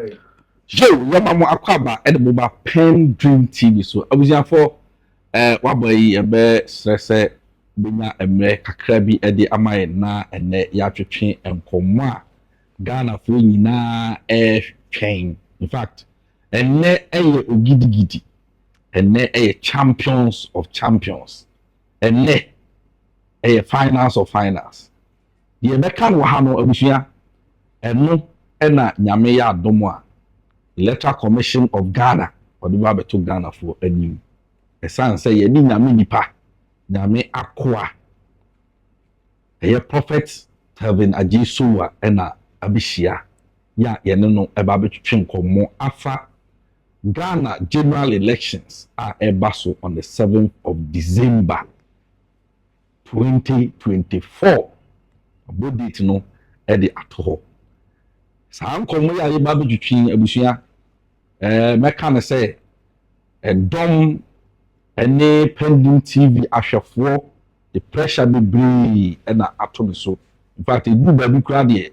Yo, Yamamo Aquaba, Edinburgh PENDREAM TV. So, I was here for Waboy, a bear, Srese, Bina, a mere Kakrabi, Eddie Amay, na, and net Yatrin and Koma, Ghana, Funa, air chain. In fact, and net a Giddy Giddy, and net a champions of champions, and net a finals of finals. The American Wahano, Abusia, and no, and not Yameya Domoa. Electoral Commission of Ghana or the Bible to Ghana for a new. A son say, ye need Yami Nipa, Yami Aqua. A prophet Telvin Ajisuwa and Abishia. Ya Yenno Ebabi Chinko more Afa Ghana general elections are a basso on the 7th of December 2024. About it no Eddie at home. Sam komo ya ye ba betwin abusua meka na say dom ene pending TV ahwefo the pressure be bree na ato so in fact e du ba bi kra de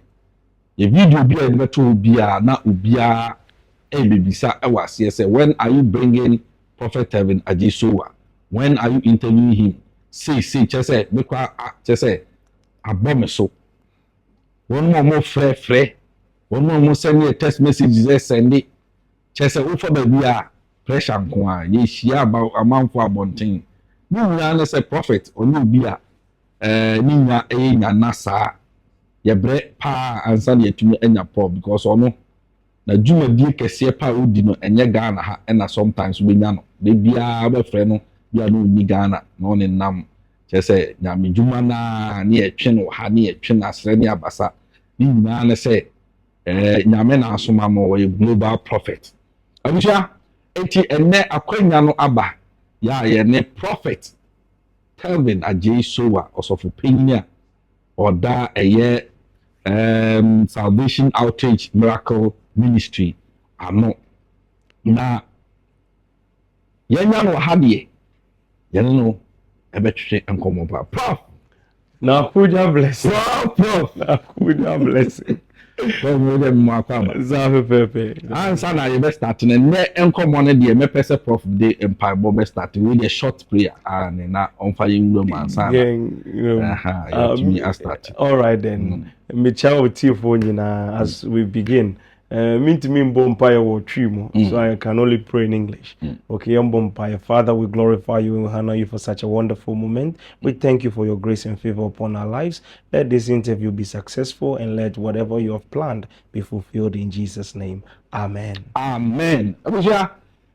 ye video bi a de beto bia na obia bebisa e wase say when are you bringing Prophet Telvin Ajisowa, when are you interviewing him say chese be kwa chese abome so one more frɛ one more send a text messages send it. Chese ufa baby pressure nko ye shia about amount for abontin. Ni nya say prophet onu bia ni nya nya nasa ye bre pa ansa na yetumi anya pro because ono na djuma die kese pa odi no enye Ghana ha na sometimes we nya no de bia be frɛ no bia no ni Ghana no ne nam chese nya me djuma na ne etwe no ha ne etwe na sre ne abasa ni nya na say nyame na asoma mo we global prophet abusha enti enne akwanya no aba ya ye ne prophet Telvin Ajisowa osofu penya oda eye Salvation Outreach Miracle Ministry ano na yenya no hadie ye no ebetwe enkomo pa prof na kuja bless prof na kuja bless well, we dem akwa zafe pepe answer na you best start na enkomo ne de me pese prof de empire bo best start with a short prayer and na on fire you man answer start all right then me chawo tifo nyina as we begin mean to me bompire or trimo so I can only pray in English. Okay, bompire. Father, we glorify you and honor you for such a wonderful moment. We thank you for your grace and favor upon our lives. Let this interview be successful and let whatever you have planned be fulfilled in Jesus' name. Amen. Amen. Abuja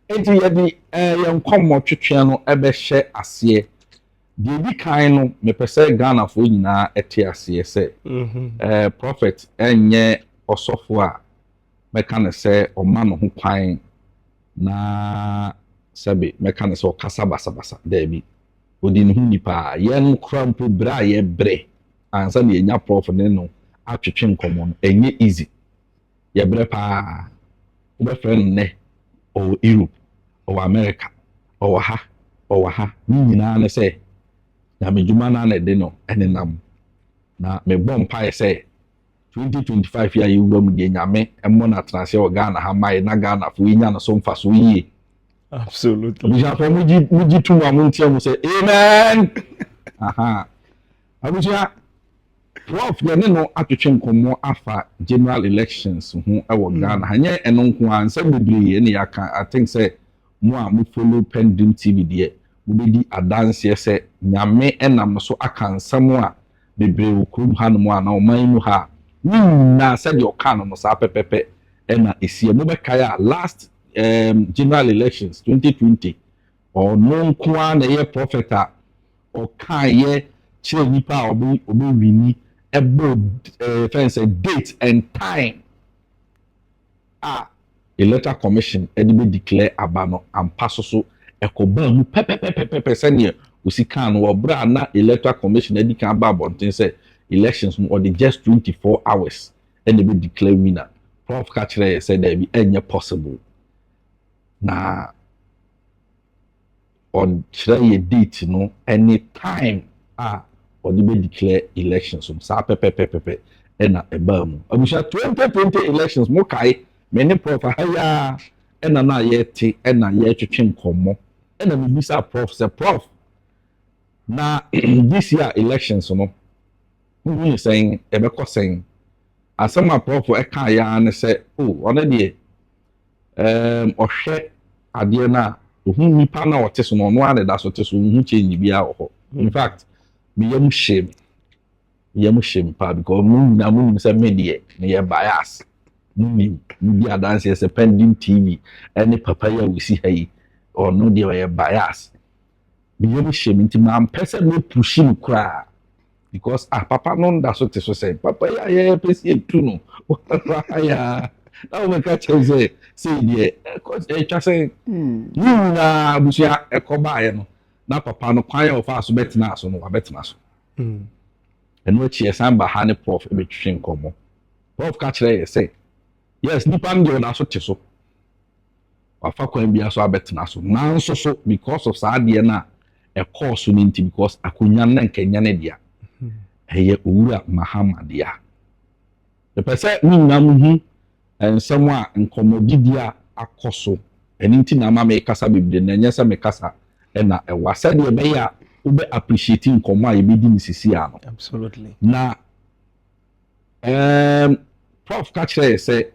enti yedi yenkomo twetwe no ebehye ase de bi kan no me pese Ghana fo nyina ete ase se prophet enye osofo a meka ne se oma no ho kwan na sebe meka ne se okasa basa da bi odi ne hu nipa yen krampo bra ye bre ansa ne nya prof ne no atwetwe nkomo no enye easy ye bre pa ube friend ne o Europe o America o ha ni nyina ne se na medjuma na na de no ene nam na me bom pa se 2025 ya yiwura mu de nyame emmo na transe o Ghana ha mai na Ghana fo yinya no so mfa so yie absolutely bija fa muji tu wa mun tie mu say amen aha abuja prof ye ne no atwetwe nkomo afa general elections hu e wo Ghana ha nye eno nko ansa bebri ne yaka I think say mo a mo follow PENDREAM TV de mo bedi adanse say nyame enam so aka nsam a bebre okrum ha no mo ana o man mu ha na said your can no sa pepepe na esie mo be kaya last general elections 2020 or no kwa na ye prophet o kan ye kire nipa obi wini ebo fence date and time electoral commission edibe declare abano ampaso so ekoba mu pepepe sene osika no obra na electoral commission edikan ba bonten say elections or the just 24 hours and they be declare winner. Prof Kachre said there be any possible. Na on try date no any time or they be declare elections. Sa pepe and a bam. Abusha 2020 elections mo kai many prof haya ɛna na yɛte ɛna yɛtwetwe nkɔmmɔ ɛna mebisa prof sɛ prof na this year elections no wohu ne sɛn ɛbɛkɔ sɛn asɛm a prof ɛka ya ne sɛ ɔno deɛ ɔhwɛ adeɛ no a ohun nipa na ɔte so no ɔno ara da so te so ohun change bi a wɔ hɔ in fact meyam shame pa because mun sɛ me deɛ meyɛ bias mun bi adanse sɛ pending TV ɛne papa yi a wosi ha yi ɔno deɛ ɔyɛ bias meyam shame nti mampɛ sɛ me push no koraa because papa no da so te so sɛ papa yi a yɛ pɛ sɛ etu no ya na wo meka kyerɛ sɛ deɛ ɛtwa sɛ na abusua ɛkɔbaeɛ no na papa no kwan a ɔfa so bɛtena so no wabɛtena so ɛno akyi ɛsan ba ha ne prof ɛbɛtwitwe nkɔmmɔ prof ka kyerɛ yɛ sɛ yes nipa no deɛ ɔda so te so wafa kwan bia so abɛtena so nanso so because of saa adeɛ no a ɛkɔɔ so no nti because akonnwa no na nkanya no dea ɛyɛ owura Mahama dea ɛpɛ sɛ ne nyinaa mu hu nsɛm a nkɔmmɔdidi a akɔ so ɛno nti na ama mekasa bebree na ɛnyɛ sɛ mekasa ɛna ɛwɔ sɛdeɛ ɛbɛyɛ a wobɛ appreciate nkɔmmɔ a yɛbɛdi ne sisi a no absolutely na prof ka kyerɛ yɛ sɛ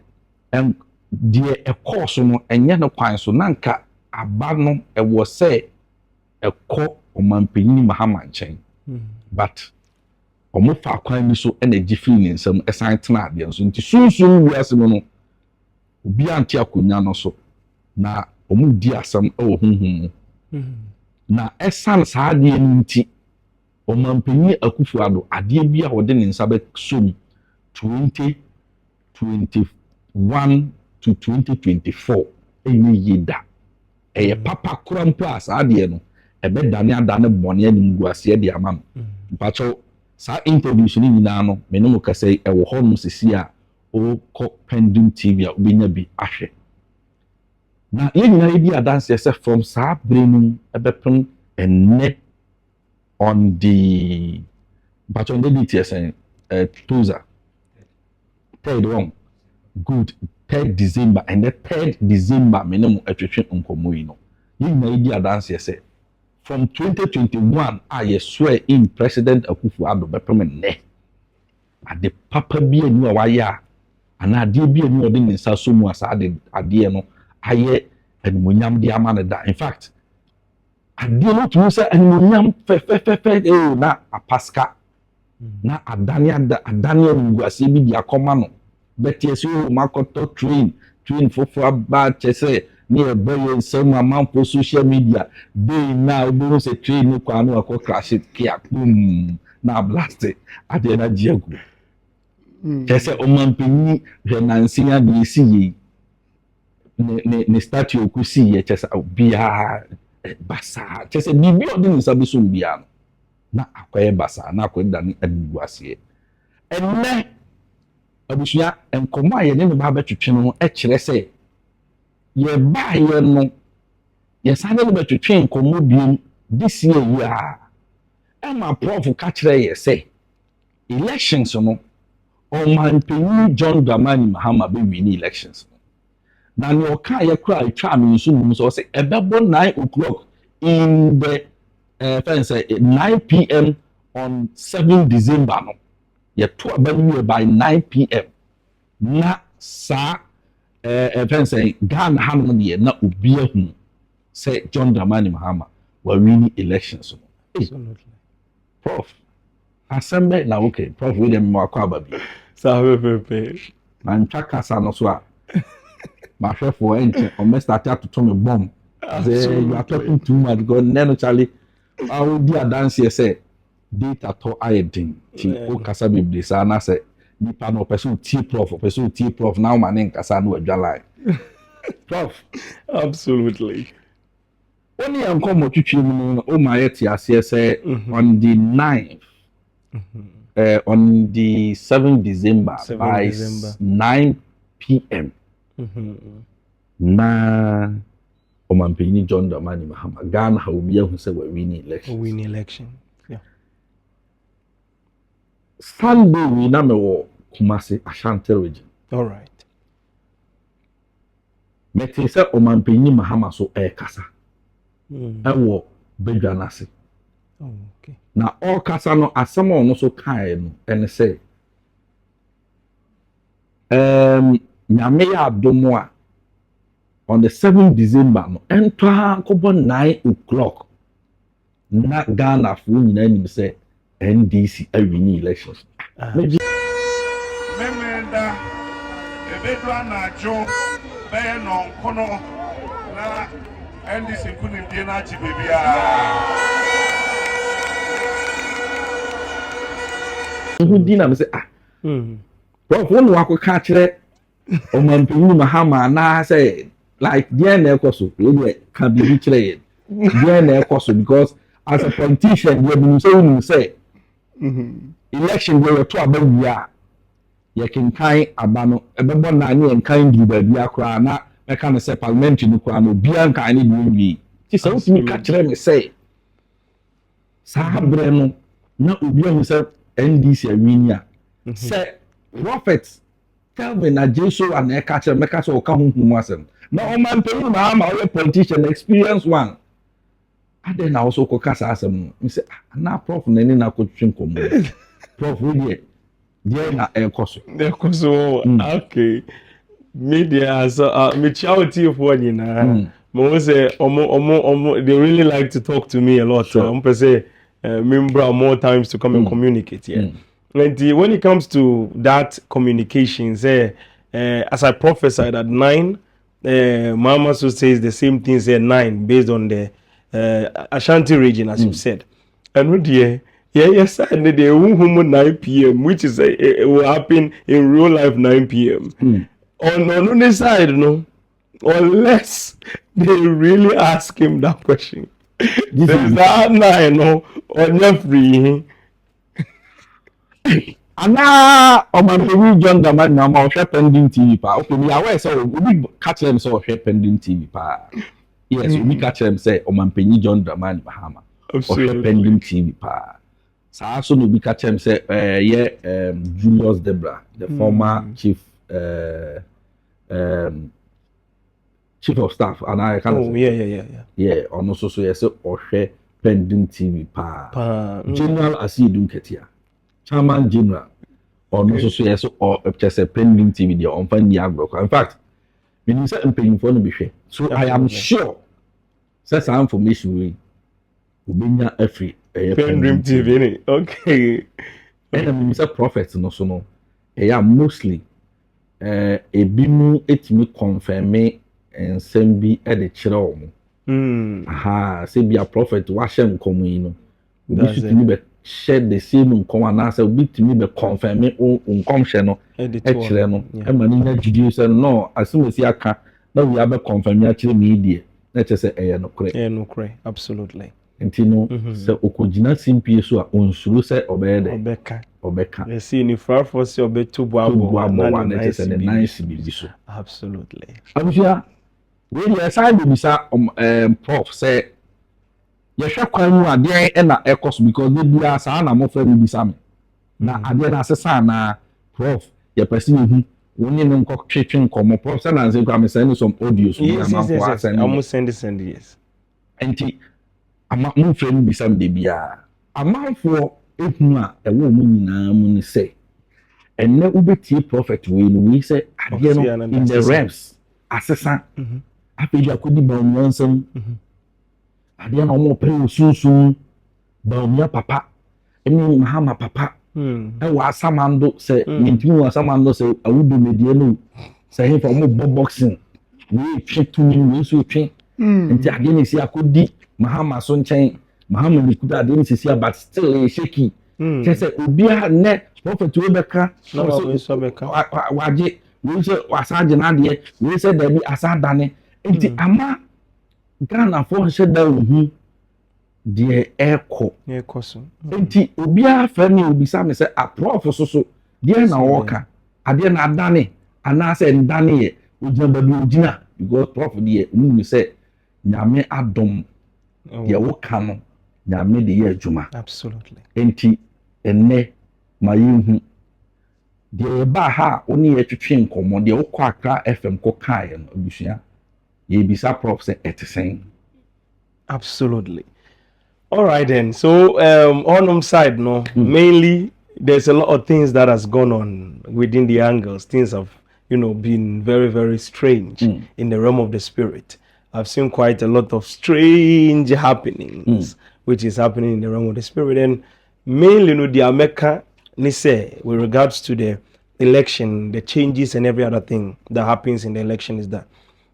deɛ ɛkɔɔ so no ɛnyɛ no kwan so na nka aba no ɛwɔ sɛ ɛkɔ ɔmanpanyin Mahama nkyɛn but ɔmo fa kwan bi so ɛna gye firi ne nsam ɛsan tena adeɛ nso nti sunsun wiase mu no obi ante akonnwa no so na ɔmo di asɛm ɛwɔ honhom mu na ɛsan saa adeɛ no nti ɔmanpanyin Akufo-Addo adeɛ bi a ɔde ne nsa bɛsom 2021 to 2024 ɛyɛ yie da ɛyɛ papa kora mpo a saa adeɛ no ɛbɛdane adane bɔne anim gu aseɛ de ama no mpakyɛw saa interviews ni nyinaa no me ne mo kasa ɛwɔ hɔ no sisi a ɔkɔ PENDREAM TV a obenya bi ahwɛ na yɛn nyinaa yɛdi adanse sɛ from saa bere no ɛbɛpem ɛnɛ on the mpakyɛw ne di tiɛ sɛn toza third one good 3rd December and the 3rd December me ne mo atwetwe nkɔmmɔ yi no yɛn nyinaa yɛdi adanse sɛ from 2021 I swear in President Akufo-Addo bɛpem nnɛ ade papa bi anu a wayɛ a ana adeɛ bi anu ɔde ne nsa so mu a saa adeɛ no ayɛ animonyam de ama ne da in fact adeɛ no tumi sɛ animonyam fɛfɛfɛfɛ na apaska na adane animguaseɛ bi de akɔma no bɛteɛ sɛ makɔtɔ train foforɔ aba kyɛ sɛ ne ɛbɛ yɛ nsɛm amanfo social media day na wobɛhu sɛ train no kwa no akɔ crash kia boom na blast adeɛ na gye agu kyɛ sɛ ɔmanpanyin hwɛ nansi adeɛ esi yie ne statue ku si yie kyɛ sɛ obiara basa kyɛ sɛ biribi ɔde ne nsa bi so obiara no na akɔyɛ basa na akɔyɛ dane adugu aseɛ ɛnɛ abusua nkɔmmɔ a yɛde ne ba bɛtwetwe no ɛkyerɛ sɛ yɛbaayɛ no yɛsan de bɛtwetwe nkɔmmɔ biom this year yi a ɛma prof ka kyerɛ yɛ sɛ elections no ɔmanpanyin John Dramani Mahama bɛwini elections no na ne ɔka yɛ kora atwa me nso mu sɛ ɔsɛ ɛbɛbɔ 9 o'clock in the 9 p.m. on 7 December no yɛto aba no by 9 p.m. na saa Ghana ha no deɛ na obi ahu sɛ John Dramani Mahama wawini elections no absolutely prof asɛm bɛ na okay prof wey dem akɔ aba bi saa pepepe na ntwa kasa no so a mahwɛfoɔ ɛnkyɛ ɔmɛ start atoto me bomb say you are talking too much because neno Charlie awo di adanse sɛ data to ayɛ den ti o kasa bebree saa na sɛ nipa no person tie prof na ma ne nkasa no adwa line prof absolutely only nkɔmmɔ twitwi mu no o ma yɛ te aseɛ sɛ on the 9th on the 7th December by 9 p.m. na ɔmanpanyin John Dramani Mahama Ghana ha obi ahu sɛ wawini election yeah Sunday we na me wɔ Kumasi Ashanti region all right mete sɛ ɔmanpanyin Mahama so kasa ɛwɔ bedwa n'ase na ɔkasa no asɛm a ɔno so kae no ɛne sɛ nyame yɛ adom a on the 7th December no ɛntɔ ha kɔbɔ 9 o'clock na Ghana fo nyinaa nim sɛ NDC awini elections memenda ebedwa na jo bɛyɛ nɔnkono na NDC kunimdie na akyi bebia di na me sɛ prof wo no akɔka kyerɛ ɔmanpanyin Mahama na sɛ like deɛ na ɛkɔ so we ka bibi kyerɛ yɛ deɛ na ɛkɔ so because as a politician we been say election we to abawu a ye kenkan aba no ɛbɛbɔ na ne nkan di baabi akora na mɛka no sɛ parliament no kora no bia nkan ne bi ti sɛ wotumi ka kyerɛ me sɛ saa brɛ no na obi ahu sɛ NDC awini a sɛ prophet Telvin na Jesu and ɛka kyerɛ mɛka sɛ ɔka ho hu asɛm na ɔmanpanyin Mahama ɔyɛ politician experience one ade na also ko kasa asɛm no me sɛ na prof na ni na ko twin komo prof we deɛ na ɛkɔ so okay media so me charity for nyina mo say omo they really like to talk to me a lot so I'm say member more times to come and communicate and when it comes to that communication say as I prophesied at 9 Mama so says the same thing say 9 based on the Ashanti region as you said and with yes and the 9 p.m. which is it will happen in real life 9 p.m. On the side no unless they really ask him that question there's that 9 no on free ana ɔmanpanyin John Dramani Mahama ɔhwɛ pending TV pa okay me aware sɛ obi ka kyerɛ me sɛ ɔhwɛ pending TV pa yes obi ka kyerɛ me sɛ ɔmanpanyin John Dramani Mahama ɔhwɛ pending TV pa saa so no obi ka kyerɛ me sɛ Julius Debra the former chief of staff and I kind of yeah ɔno so yɛ sɛ ɔhwɛ pending TV pa general Asidu Nketia Chairman General or so yes or just a pending TV there on find the agro. In fact, when you say I'm paying for no so I am sure such information will be every PENDREAM TV. Okay. And I mean prophets no so no. Mostly a bimu etimi confirm me and send be at the chiro. Aha, say be a prophet washem komu no. Share the same nkɔm anaasɛ obi tumi bɛ confirm nkɔmhyɛ no ɛkyerɛ no ɛma ne nya gyidie sɛ no asɛm esi aka na wo ya bɛ confirm akyerɛ me die na kyerɛ sɛ ɛyɛ nokorɛ absolutely nti no sɛ okogyina simpie so a onsuro sɛ ɔbɛyɛ dɛ ɔbɛka ɛsi ni farfo sɛ ɔbɛto boabo na kyerɛ sɛ ne nice bibi so absolutely abusua we yɛ sai bibisa prof sɛ yɛhwɛ kwan mu adeɛ ɛna ɛkɔ so because they bia saa na mofra no bisa me na adeɛ na asesa na prof yɛ pɛsi ne hu woni no nkɔ twetwe nkɔmɔ prof sɛ na nse kwa me send some audios yes I'm send yes enti ama mofra no bisa me de bia amanfoɔ ehunu a ɛwɔ mu nyinaa mu ne sɛ ɛnɛ ubetie prophet we no we sɛ adeɛ no in the realms asesa afeji akodi ba onwansam adeɛ na ɔmo pɛ osunsun baumia papa ɛne Mahama papa ɛwɔ asamando sɛ yɛntumi wɔ asamando sɛ awudo medie no sɛ hefa ɔmo bɔ boxing we twe tumi we so twe nti adeɛ na si akodi Mahama so nkyɛn Mahama ne kuda adeɛ na si but still shaky kyɛ sɛ obia nɛ prophet we bɛka na so waje we sɛ wasaje na adeɛ we sɛ dabi asadane nti ama Ghana for hyɛ da ohu deɛ ɛkɔ so nti obiara fɛ ne obisa me sɛ a prof so deɛ na wɔka adeɛ na adane anaasɛ ndane yɛ ogyina baabi ogyina because prof deɛ mu sɛ nyame adom deɛ woka no nyame de yɛ adwuma absolutely nti ɛnɛ ma yɛhu deɛ yɛba ha oni yɛ twetwe nkɔmmɔ deɛ wokɔ Accra FM kɔ kaeɛ no abusua ye bisa prof say saying. Absolutely. All right then. So on side, no, mainly there's a lot of things that has gone on within the angles. Things have, been very, very strange in the realm of the spirit. I've seen quite a lot of strange happenings, which is happening in the realm of the spirit. And mainly, the America, say, with regards to the election, the changes and every other thing that happens in the election is that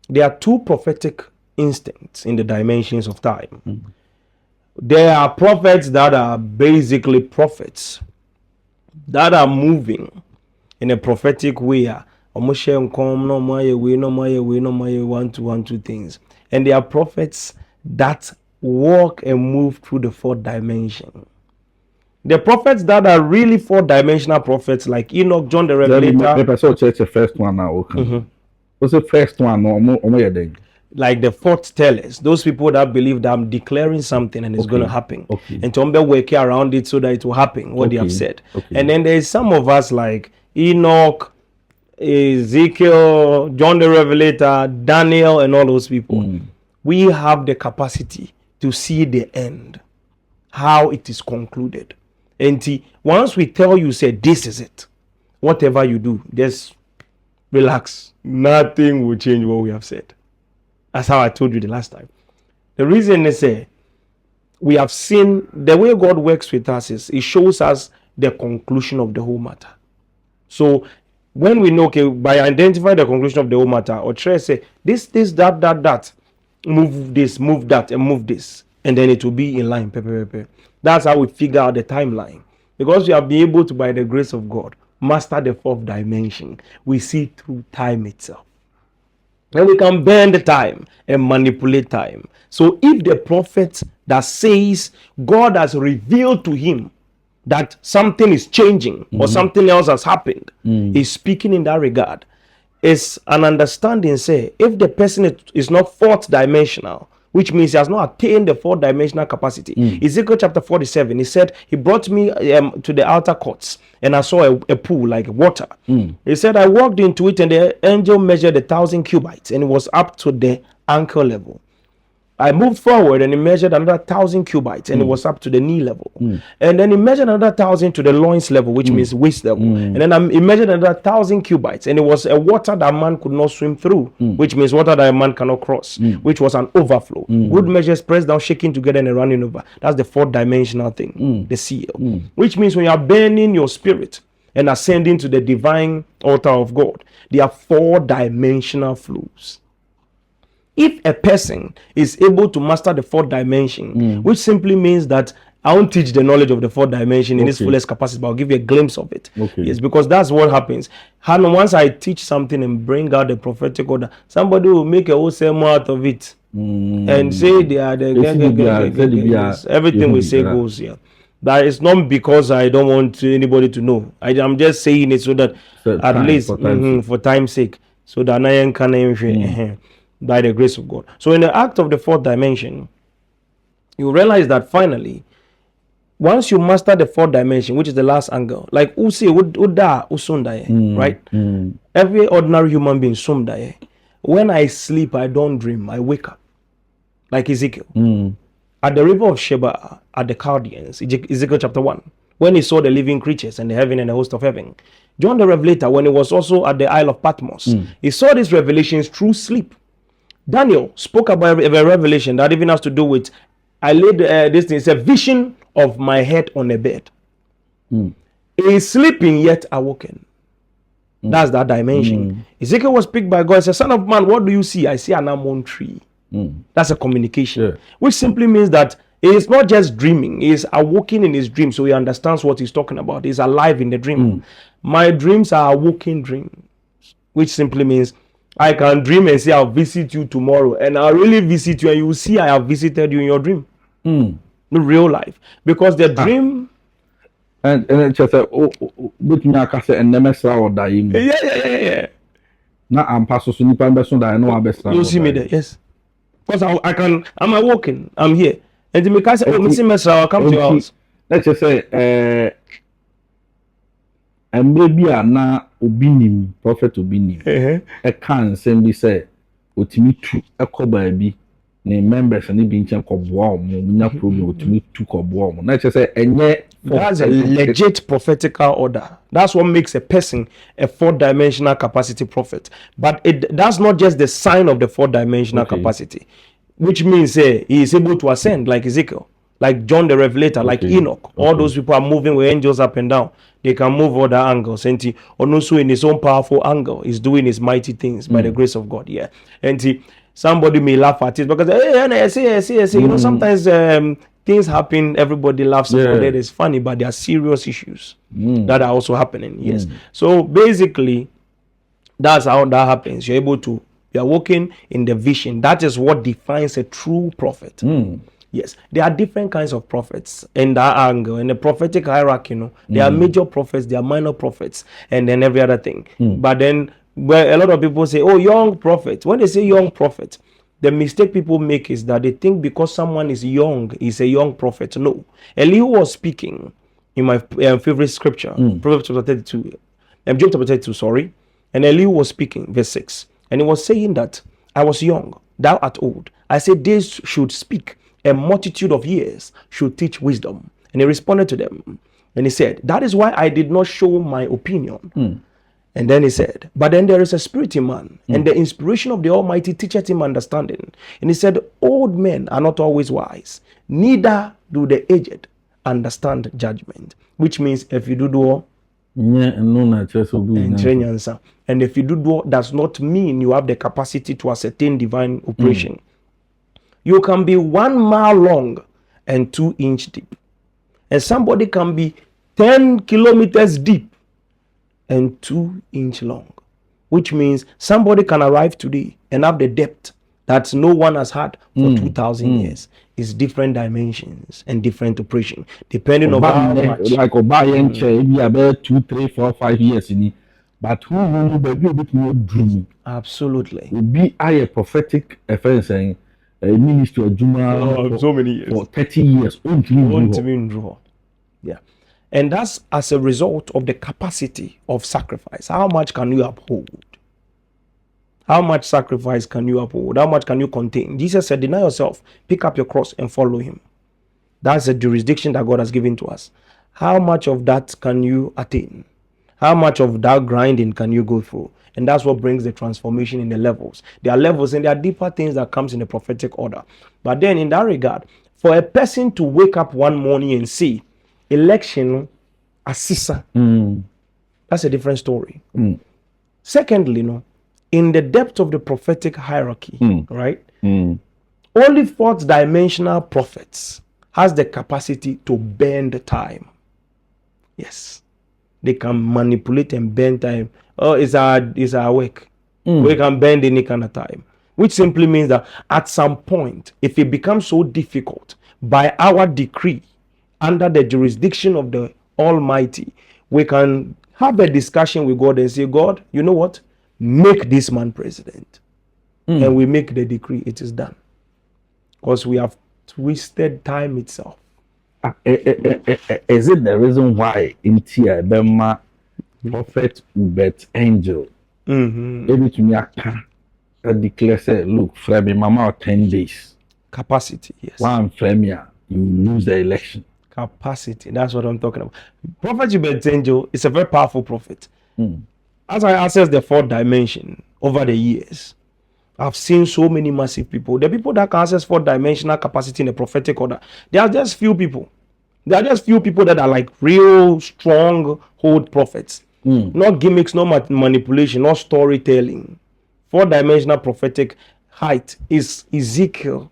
there are two prophetic instincts in the dimensions of time. There are prophets that are basically prophets that are moving in a prophetic way. Almost no one, two things. And there are prophets that walk and move through the fourth dimension. The prophets that are really four-dimensional prophets, like Enoch, John the Revelator. The first one now. What's the first one? No, like the fourth tellers, those people that believe that I'm declaring something and it's going to happen. And to work around it so that it will happen, what they have said. And then there's some of us like Enoch, Ezekiel, John the Revelator, Daniel, and all those people. We have the capacity to see the end, how it is concluded. And once we tell you, say, this is it, whatever you do, just relax. Nothing will change what we have said. That's how I told you the last time. The reason is we have seen the way God works with us is He shows us the conclusion of the whole matter. So when we know, okay, by identifying the conclusion of the whole matter, or try say this, that, move this, move that, and move this, and then it will be in line. That's how we figure out the timeline. Because we have been able to, by the grace of God, master the fourth dimension. We see through time itself. And we can bend the time and manipulate time. So if the prophet that says God has revealed to him that something is changing or something else has happened, is speaking in that regard, is an understanding, say, if the person is not fourth dimensional, which means he has not attained the fourth dimensional capacity. Ezekiel chapter 47, he said, he brought me to the outer courts, and I saw a pool like water. He said, I walked into it, and the angel measured 1,000 cubits, and it was up to the ankle level. I moved forward, and he measured another 1,000 cubits, and it was up to the knee level. And then he measured another 1,000 to the loins level, which means waist level. And then he measured another 1,000 cubits, and it was a water that man could not swim through, which means water that a man cannot cross, which was an overflow. Good measures pressed down, shaking together, and running over. That's the fourth dimensional thing, the seal. Which means when you are burning your spirit and ascending to the divine altar of God, there are four dimensional flows. If a person is able to master the fourth dimension, which simply means that I won't teach the knowledge of the fourth dimension in its fullest capacity, but I'll give you a glimpse of it. Yes, because that's what happens. Once I teach something and bring out the prophetic order, somebody will make a whole sermon out of it and say they are the everything we say goes here. That is not because I don't want anybody to know. I'm just saying it so that at least for time's sake, so that I can by the grace of God. So in the act of the fourth dimension, you realize that finally, once you master the fourth dimension, which is the last angle, like right? Every ordinary human being when I sleep, I don't dream, I wake up. Like Ezekiel. At the river of Sheba, at the Chaldeans, Ezekiel chapter 1, when he saw the living creatures and the heaven and the host of heaven. John the Revelator, when he was also at the Isle of Patmos, he saw these revelations through sleep. Daniel spoke about a revelation that even has to do with, I laid this thing, it's a vision of my head on a bed. He is sleeping yet awoken. That's that dimension. Ezekiel was picked by God and said, Son of man, what do you see? I see an almond tree. That's a communication, which simply means that he is not just dreaming, he is awoken in his dream, so he understands what he's talking about. He's alive in the dream. My dreams are awoken dreams, which simply means I can dream and say I'll visit you tomorrow, and I'll really visit you, and you will see I have visited you in your dream. In real life. Because the dream and it just with me and never yeah. Now I'm passing so that I know I best. You see me there, yes. Because I'm awoken, I'm here. And the Mikasa, I'll come to your house. Let's just say, and maybe na obinim prophet obinim. A can send me say, otimi tu ekoba bi ne members ne bi nchen koboa omo nya problem otimi tu koboa omo na che say enye that's a legit prophetical order. That's what makes a person a four-dimensional capacity prophet. But that's not just the sign of the four-dimensional capacity, which means he is able to ascend like Ezekiel, like John the Revelator, like Enoch. All those people are moving with angels up and down. They can move other angles. And he also in his own powerful angle is doing his mighty things by the grace of God. Yeah. And somebody may laugh at it because I see. You know, sometimes things happen, everybody laughs about it. It's funny, but there are serious issues that are also happening. Yes. So basically, that's how that happens. You're able to, you are walking in the vision. That is what defines a true prophet. Yes, there are different kinds of prophets in that angle. In the prophetic hierarchy, you know, there are major prophets, there are minor prophets, and then every other thing. But then, where a lot of people say, "Oh, young prophet." When they say young prophet, the mistake people make is that they think because someone is young, is a young prophet. No, Elihu was speaking in my favorite scripture, Proverbs chapter 32, Job chapter 32. Sorry, and Elihu was speaking, verse 6, and he was saying that I was young, thou art old. I said, days should speak. A multitude of years should teach wisdom. And he responded to them. And he said, that is why I did not show my opinion. And then he said, but then there is a spirit in man, and the inspiration of the Almighty teacheth him understanding. And he said, old men are not always wise, neither do the aged understand judgment. Which means if you do and if you do does not mean you have the capacity to ascertain divine operation. You can be 1 mile long and 2 inches deep. And somebody can be 10 kilometers deep and 2 inches long. Which means somebody can arrive today and have the depth that no one has had for 2,000 years. It's different dimensions and different operation. Depending on how much. Like Obayan chair, maybe about 2, 3, 4, 5 years in it. But who will be able to dream? Absolutely. Will be a prophetic affair saying, a minister of Juma so many years. For 30 years. Yeah. And that's as a result of the capacity of sacrifice. How much can you uphold? How much sacrifice can you uphold? How much can you contain? Jesus said, deny yourself, pick up your cross and follow him. That's the jurisdiction that God has given to us. How much of that can you attain? How much of that grinding can you go through? And that's what brings the transformation in the levels. There are levels and there are deeper things that comes in the prophetic order. But then in that regard, for a person to wake up one morning and see election assisa, that's a different story. Secondly, in the depth of the prophetic hierarchy, right? Only fourth dimensional prophets has the capacity to bend time. Yes. They can manipulate and bend time. Oh, it's our work. We can bend any kind of time. Which simply means that at some point, if it becomes so difficult, by our decree, under the jurisdiction of the Almighty, we can have a discussion with God and say, God, you know what? Make this man president. And we make the decree, it is done. Because we have twisted time itself. Is it the reason why in Tia Bema prophet but angel able to me declare say, look, Fremi Mama 10 days capacity? Yes. One Fremi, you lose the election. Capacity, that's what I'm talking about. Prophet but angel is a very powerful prophet. As I access the fourth dimension over the years, I've seen so many massive people. The people that can access fourth dimensional capacity in the prophetic order, there are just few people. There are just few people that are like real strong hold prophets. Not gimmicks, not manipulation, not storytelling. Fourth dimensional prophetic height is Ezekiel,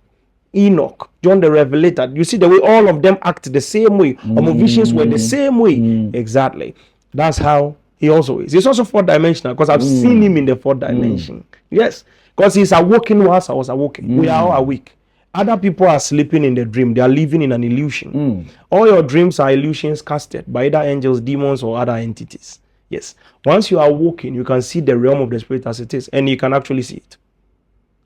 Enoch, John the Revelator. You see the way all of them act the same way. Visions were the same way. Exactly. That's how he also is. He's also fourth dimensional because I've seen him in the fourth dimension. Yes. Because he's awoken whilst I was awoken. We are all awake. Other people are sleeping in the dream. They are living in an illusion. All your dreams are illusions casted by either angels, demons, or other entities. Yes. Once you are awoken, you can see the realm of the spirit as it is, and you can actually see it.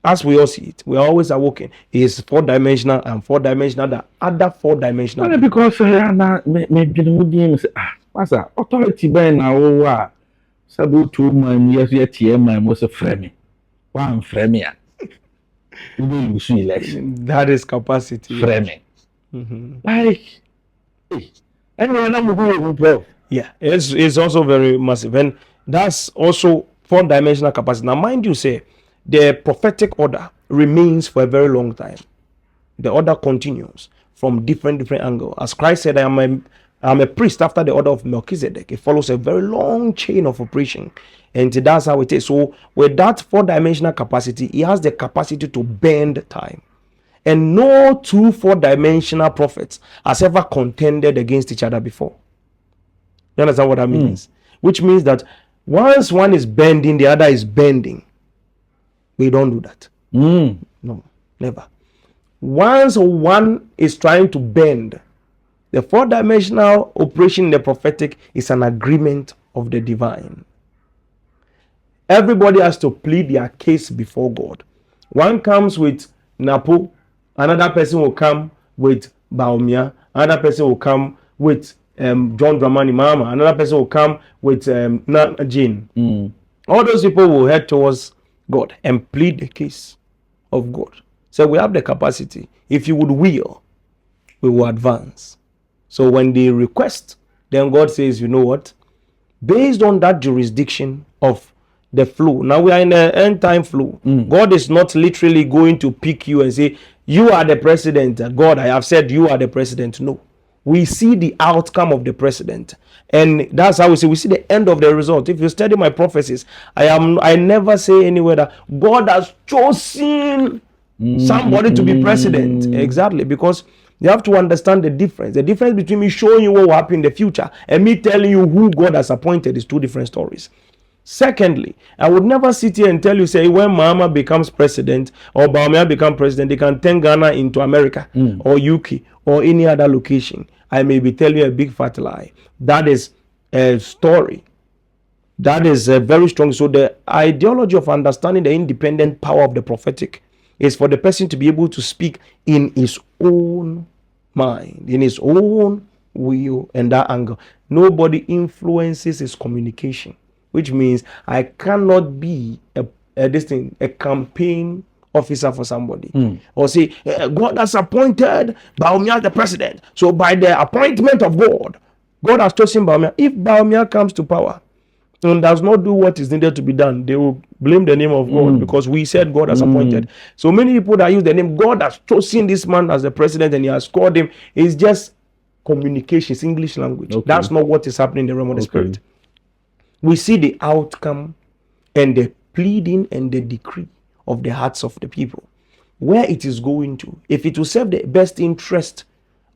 As we all see it, we are always awoken. He is four dimensional and four dimensional. The other four dimensional. Because maybe what's that? Authority by now. Sabu 2 years yet, my was a frame. One frame. we will lose election. That is capacity. Framing. Like, hey, anyone I'm going to Yeah, it's also very massive, and that's also 4-dimensional capacity. Now, mind you, say the prophetic order remains for a very long time. The order continues from different angles. As Christ said, I'm a priest after the order of Melchizedek. It follows a very long chain of operation, and that's how it is. So, with that 4-dimensional capacity, he has the capacity to bend time. And no two 4-dimensional prophets has ever contended against each other before. You understand what that means? Which means that once one is bending, the other is bending. We don't do that. No, never. Once one is trying to bend, the 4-dimensional operation in the prophetic is an agreement of the divine. Everybody has to plead their case before God. One comes with Napo, another person will come with Baumia, another person will come with John Dramani Mahama, another person will come with Jean. All those people will head towards God and plead the case of God. So we have the capacity. If you would will, we will advance. So when they request, then God says, you know what? Based on that jurisdiction of the flow. Now we are in an end time flow. God is not literally going to pick you and say, you are the president. God, I have said you are the president. No. We see the outcome of the president. And that's how we see the end of the result. If you study my prophecies, I never say anywhere that God has chosen somebody to be president. Exactly. Because you have to understand the difference. The difference between me showing you what will happen in the future and me telling you who God has appointed is two different stories. Secondly, I would never sit here and tell you, say, when Mahama becomes president or Baumia becomes president, they can turn Ghana into America or UK or any other location. I may be telling you a big fat lie. That is a story. That is very strong. So the ideology of understanding the independent power of the prophetic is for the person to be able to speak in his own mind, in his own will and that angle. Nobody influences his communication. Which means I cannot be a campaign officer for somebody or say God has appointed Baumia the president. So by the appointment of God, God has chosen Baumia. If Baumia comes to power and does not do what is needed to be done, they will blame the name of God because we said God has appointed. So many people that use the name God has chosen this man as the president and he has called him is just communications, English language. Okay. That's not what is happening in the realm of the spirit. We see the outcome and the pleading and the decree of the hearts of the people, where it is going to. If it will serve the best interest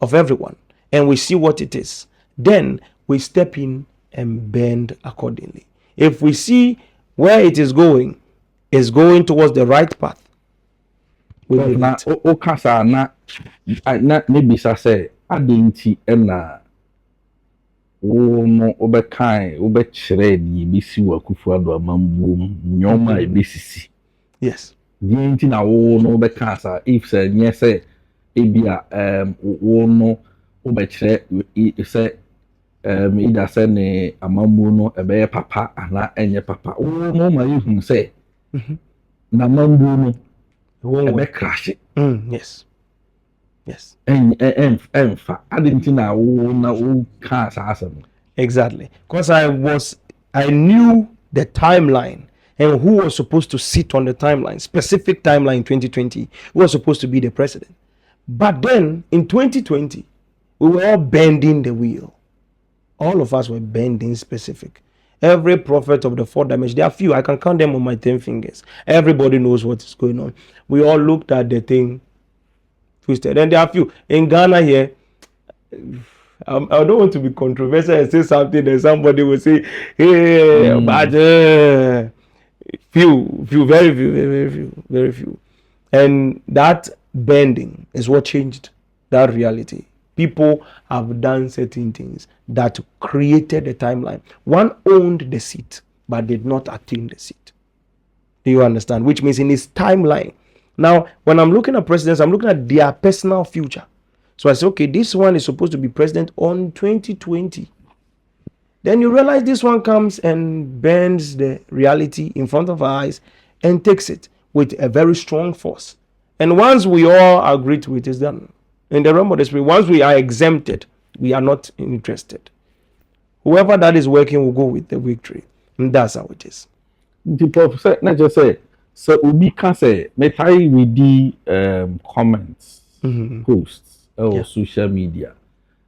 of everyone, and we see what it is, then we step in and bend accordingly. If we see where it is going towards the right path, we leave it. Yes. If say yes, say ebia either say ne amambu no ebe papa ana enye papa no ma you say na mambu no ebe crash. Yes. Yes. Exactly. Because I knew the timeline and who was supposed to sit on the timeline, specific timeline in 2020, who was supposed to be the president. But then in 2020, we were all bending the wheel. All of us were bending specific. Every prophet of the 4th dimension, there are few, I can count them on my 10 fingers. Everybody knows what is going on. We all looked at the thing twisted. And there are few in Ghana here. I don't want to be controversial and say something that somebody will say, hey, but very few. And that bending is what changed that reality. People have done certain things that created the timeline. One owned the seat, but did not attain the seat. Do you understand? Which means in his timeline. Now, when I'm looking at presidents, I'm looking at their personal future. So I say, okay, this one is supposed to be president on 2020. Then you realize this one comes and bends the reality in front of our eyes and takes it with a very strong force. And once we all agree to it, it's done. In the realm of the spirit, once we are exempted, we are not interested. Whoever that is working will go with the victory. And that's how it is. The prophet, not just say, so we can say, metai with the comments, posts, or social media.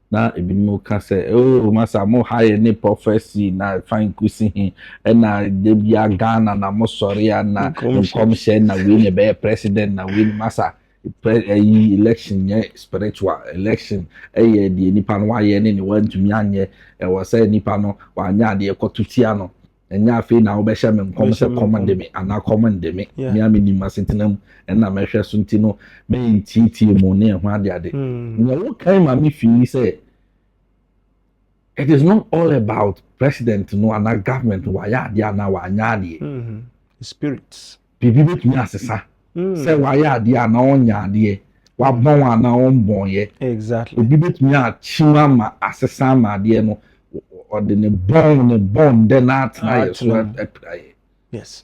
Na ebinom ka say, oh, masa mo high any prophecy na fine kusi and na debia Ghana na mo sorry na commission na we be president na we masa election ye spiritual election the nipa no wa ye ne want to me anye e was say nipa no wa anya de ekotutia no enya afi na wo be hye me nkom se command me ana command me me amini masentinam na me hwe so ntino me ntiti mo ne ho ade ade no kai ma me feel say it is not all about president no and government wa ya ade ana wa anya ade spirits bibi betumi asesa say wa ya ade ana onya ade wa bon ana on bon ye exactly bibi betumi a chima ma asesa ma ade no or the born then at yes.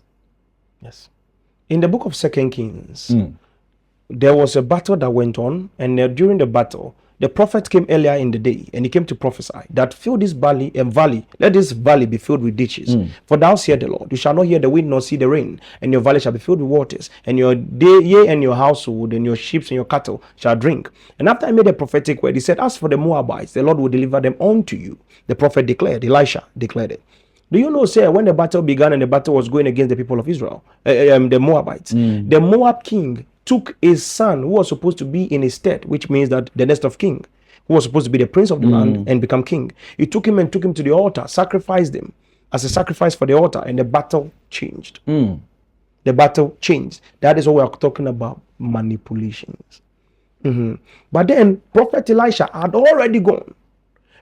In the book of 2 Kings, there was a battle that went on, and during the battle, the prophet came earlier in the day, and he came to prophesy that fill this valley, let this valley be filled with ditches. For thou said the Lord, you shall not hear the wind nor see the rain, and your valley shall be filled with waters, and your day and your household and your sheep and your cattle shall drink. And after I made a prophetic word, he said, as for the Moabites, the Lord will deliver them unto you. The prophet declared, Elisha declared it. Do you know, sir, when the battle began and the battle was going against the people of Israel, the Moabites, the Moab king took his son who was supposed to be in his stead, which means that the next of king, who was supposed to be the prince of the land and become king. He took him and took him to the altar, sacrificed him as a sacrifice for the altar, and the battle changed. The battle changed. That is what we are talking about, manipulations. But then Prophet Elisha had already gone.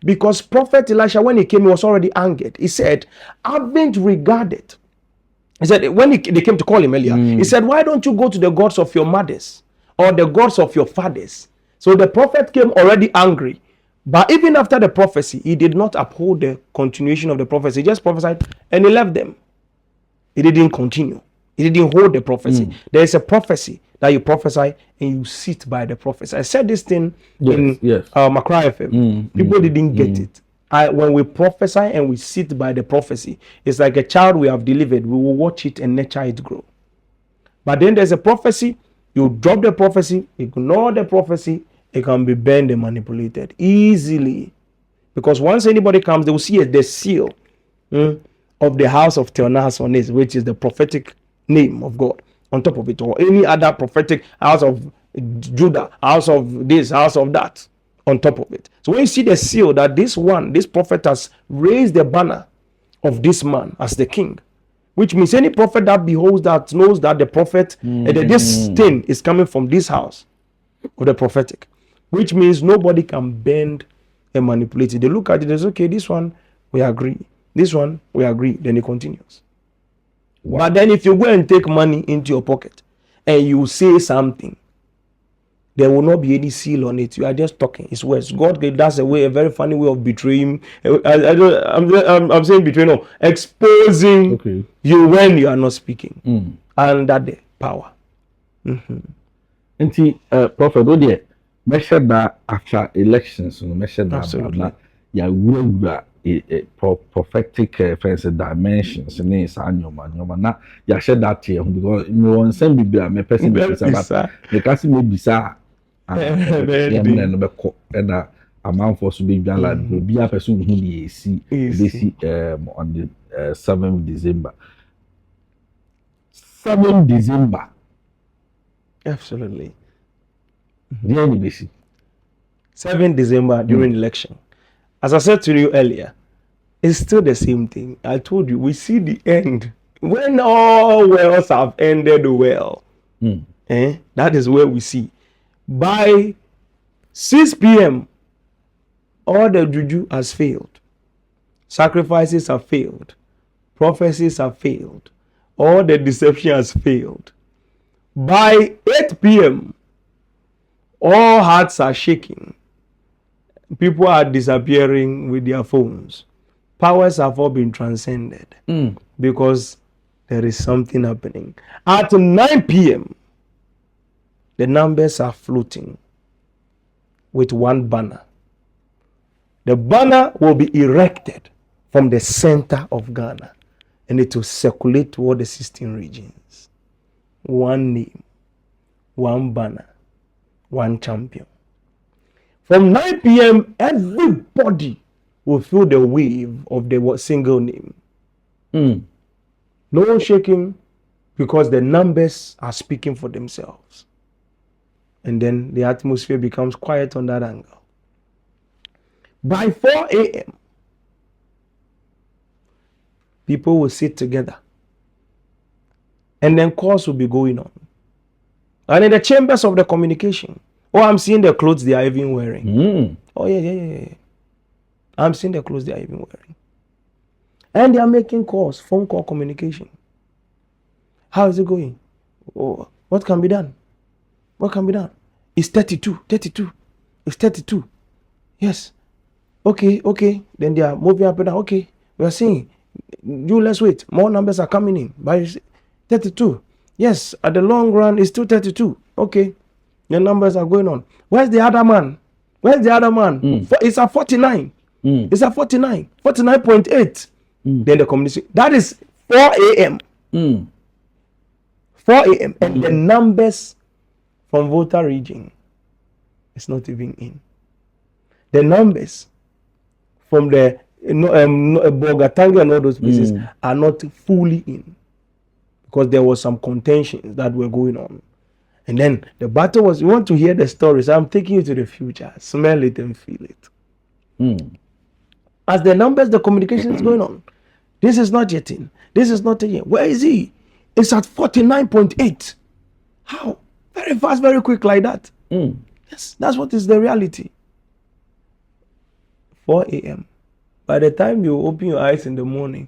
Because Prophet Elisha, when he came, he was already angered. He said, haven't regarded. He said, when they came to call him earlier, he said, why don't you go to the gods of your mothers or the gods of your fathers? So the prophet came already angry. But even after the prophecy, he did not uphold the continuation of the prophecy. He just prophesied and he left them. He didn't continue. He didn't hold the prophecy. There is a prophecy that you prophesy and you sit by the prophecy. I said this thing in Macra FM. People didn't get it. When we prophesy and we sit by the prophecy, it's like a child we have delivered. We will watch it and nurture it grow. But then there's a prophecy. You drop the prophecy, ignore the prophecy, it can be bent and manipulated easily. Because once anybody comes, they will see the seal of the house of Telnas on it, which is the prophetic name of God on top of it, or any other prophetic house of Judah, house of this, house of that on top of it. So when you see the seal that this prophet has raised the banner of this man as the king, which means any prophet that beholds that knows that the prophet, this thing is coming from this house of the prophetic, which means nobody can bend and manipulate it. They look at it as, okay, this one we agree, this one we agree, then it continues. Wow. But then if you go and take money into your pocket and you say something, there will not be any seal on it. You are just talking. It's words. God does a very funny way of betraying. I'm saying betraying, no, exposing you when you are not speaking under the power. And Prophet, oh dear, measure that after elections, measure that prophetic dimensions in this annual na ya share that here because you want send be me person be say because maybe sir no be ko na amount for so be like be a person who dey see on the 7th December. 7th December. Absolutely. Yeah, you see. 7th December during election. As I said to you earlier, it's still the same thing. I told you, we see the end. When all wells have ended well, that is where we see. By 6 p.m., all the juju has failed. Sacrifices have failed. Prophecies have failed. All the deception has failed. By 8 p.m., all hearts are shaking. People are disappearing with their phones. Powers have all been transcended because there is something happening. At 9 p.m., the numbers are floating with one banner. The banner will be erected from the center of Ghana, and it will circulate toward the 16 regions. One name, one banner, one champion. From 9 p.m., everybody will feel the wave of the single name. No shaking, because the numbers are speaking for themselves. And then the atmosphere becomes quiet on that angle. By 4 a.m., people will sit together. And then calls will be going on. And in the chambers of the communication, oh, I'm seeing the clothes they are even wearing. Oh, yeah. I'm seeing the clothes they are even wearing. And they are making calls, phone call communication. How is it going? Oh, what can be done? What can be done? It's 32. It's 32. Yes. Okay. Then they are moving up and down. Okay, we are seeing. Let's wait. More numbers are coming in. By 32. Yes, at the long run, it's still 32. Okay. The numbers are going on. Where's the other man? It's at 49. It's at 49. 49.8. Then the community. That is 4 a.m. 4 a.m. And the numbers from voter region is not even in. The numbers from the Bogatanga and all those places are not fully in, because there was some contentions that were going on. And then the battle was, you want to hear the stories, I'm taking you to the future. Smell it and feel it. As the numbers, the communication is going on. This is not yet in. This is not yet. Where is he? It's at 49.8. How? Very fast, very quick like that. Yes, that's what is the reality. 4 a.m. By the time you open your eyes in the morning,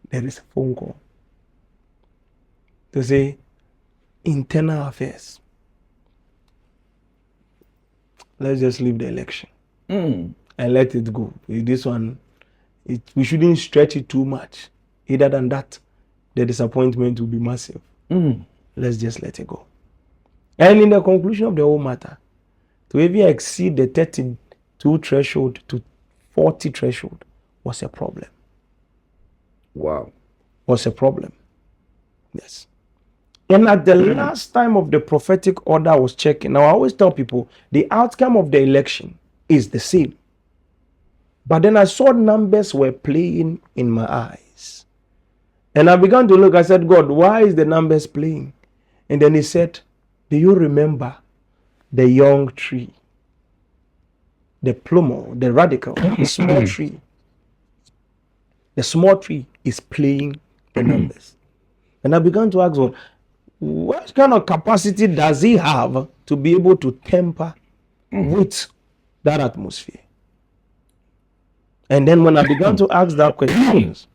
there is a phone call to say internal affairs. Let's just leave the election and let it go. This one, we shouldn't stretch it too much. Either than that, the disappointment will be massive. Let's just let it go. And in the conclusion of the whole matter, to even exceed the 32 threshold to 40 threshold was a problem. Wow. Was a problem. Yes. And at the last time of the prophetic order I was checking, now I always tell people the outcome of the election is the same. But then I saw numbers were playing in my eyes. And I began to look, I said, God, why is the numbers playing? And then he said, do you remember the young tree? The plumo, the radical, the small tree. The small tree is playing the numbers. And I began to ask God, what kind of capacity does he have to be able to temper with that atmosphere? And then when I began to ask that questions,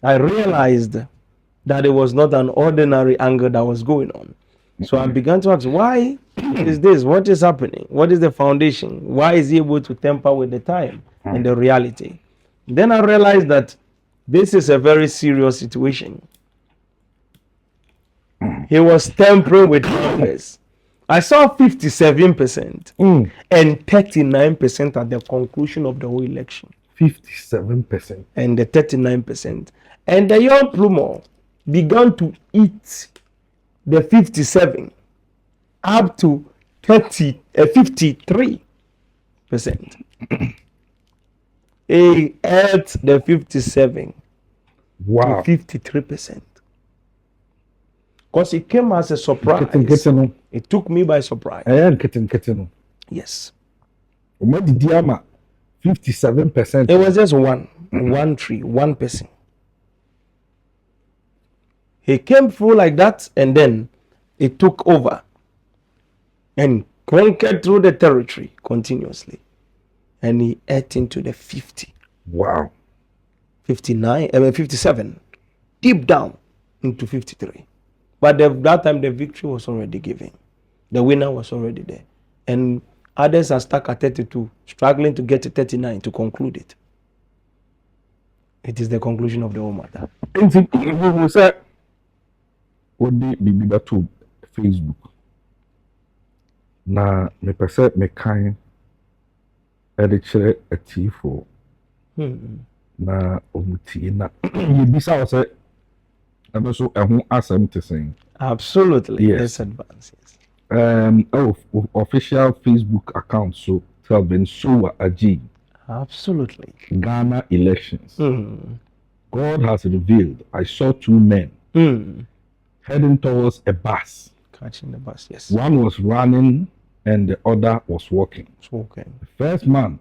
I realized that it was not an ordinary anger that was going on. So I began to ask, why is this? What is happening? What is the foundation? Why is he able to temper with the time and the reality? Then I realized that this is a very serious situation. He was tempering with numbers. I saw 57% and 39% at the conclusion of the whole election. 57%. And the 39%. And the young plumo began to eat the 57 up to 53%. He ate the 57 to 53%. Because it came as a surprise. It took me by surprise. Yes. 57%. It was just one tree, one person. He came through like that, and then it took over and conquered through the territory continuously. And he ate into the 50. Wow. 57. Deep down into 53. But that time the victory was already given. The winner was already there. And others are stuck at 32, struggling to get to 39 to conclude it. It is the conclusion of the whole matter. We say wode bibi bato Facebook na mepɛ sɛ mekan ɛde kyerɛ atiifo na ɔmutie na yɛbisa wo sɛ ɛno so ɛho asɛm te sɛn. Absolutely. Yes. Let's advance. Official Facebook account so Telvin Sowa Aji. Absolutely. Ghana elections. God has revealed I saw two men heading towards a bus. Catching the bus, yes. One was running and the other was walking. The first man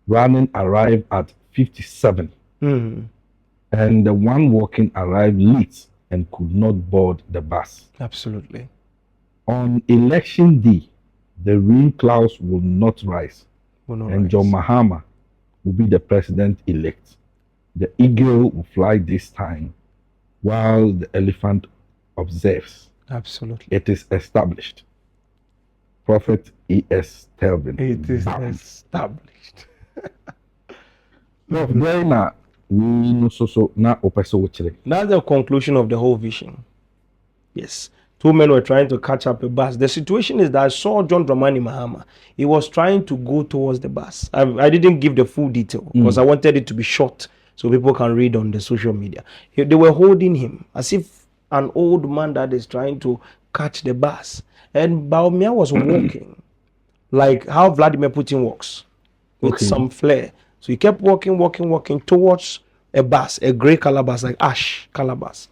running arrived at 57 and the one walking arrived late and could not board the bus. Absolutely. On election day, the rain clouds will not rise, and John Mahama will be the president-elect. The eagle will fly this time, while the elephant observes. Absolutely. It is established. Prophet E.S. Telvin. It is established. No, that's the conclusion of the whole vision. Yes. Two men were trying to catch up a bus. The situation is that I saw John Dramani Mahama. He was trying to go towards the bus. I didn't give the full detail because I wanted it to be short so people can read on the social media. They were holding him as if an old man that is trying to catch the bus. And Baumia was walking like how Vladimir Putin walks with some flair. So he kept walking towards a bus, a gray color bus, like ash color bus.